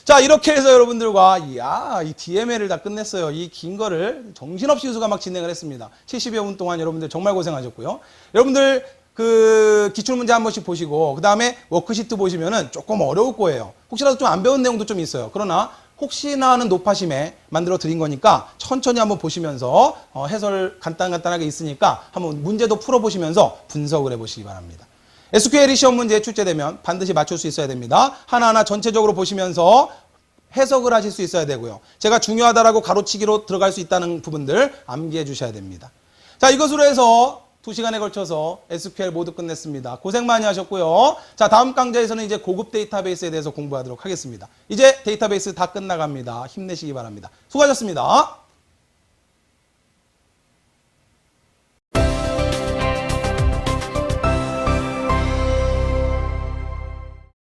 자, 이렇게 해서 여러분들과 이 DML을 다 끝냈어요. 이 긴 거를 정신없이 유수가 막 진행을 했습니다. 70여 분 동안 여러분들 정말 고생하셨고요. 여러분들 그 기출문제 한 번씩 보시고 그 다음에 워크시트 보시면은 조금 어려울 거예요. 혹시라도 좀 안 배운 내용도 좀 있어요. 그러나 혹시나 하는 노파심에 만들어 드린 거니까 천천히 한번 보시면서 해설 간단하게 있으니까 한번 문제도 풀어보시면서 분석을 해보시기 바랍니다. SQL이 시험 문제에 출제되면 반드시 맞출 수 있어야 됩니다. 하나하나 전체적으로 보시면서 해석을 하실 수 있어야 되고요. 제가 중요하다라고 가로치기로 들어갈 수 있다는 부분들 암기해 주셔야 됩니다. 자, 이것으로 해서 2시간에 걸쳐서 SQL 모두 끝냈습니다. 고생 많이 하셨고요. 자, 다음 강좌에서는 이제 고급 데이터베이스에 대해서 공부하도록 하겠습니다. 이제 데이터베이스 다 끝나갑니다. 힘내시기 바랍니다. 수고하셨습니다.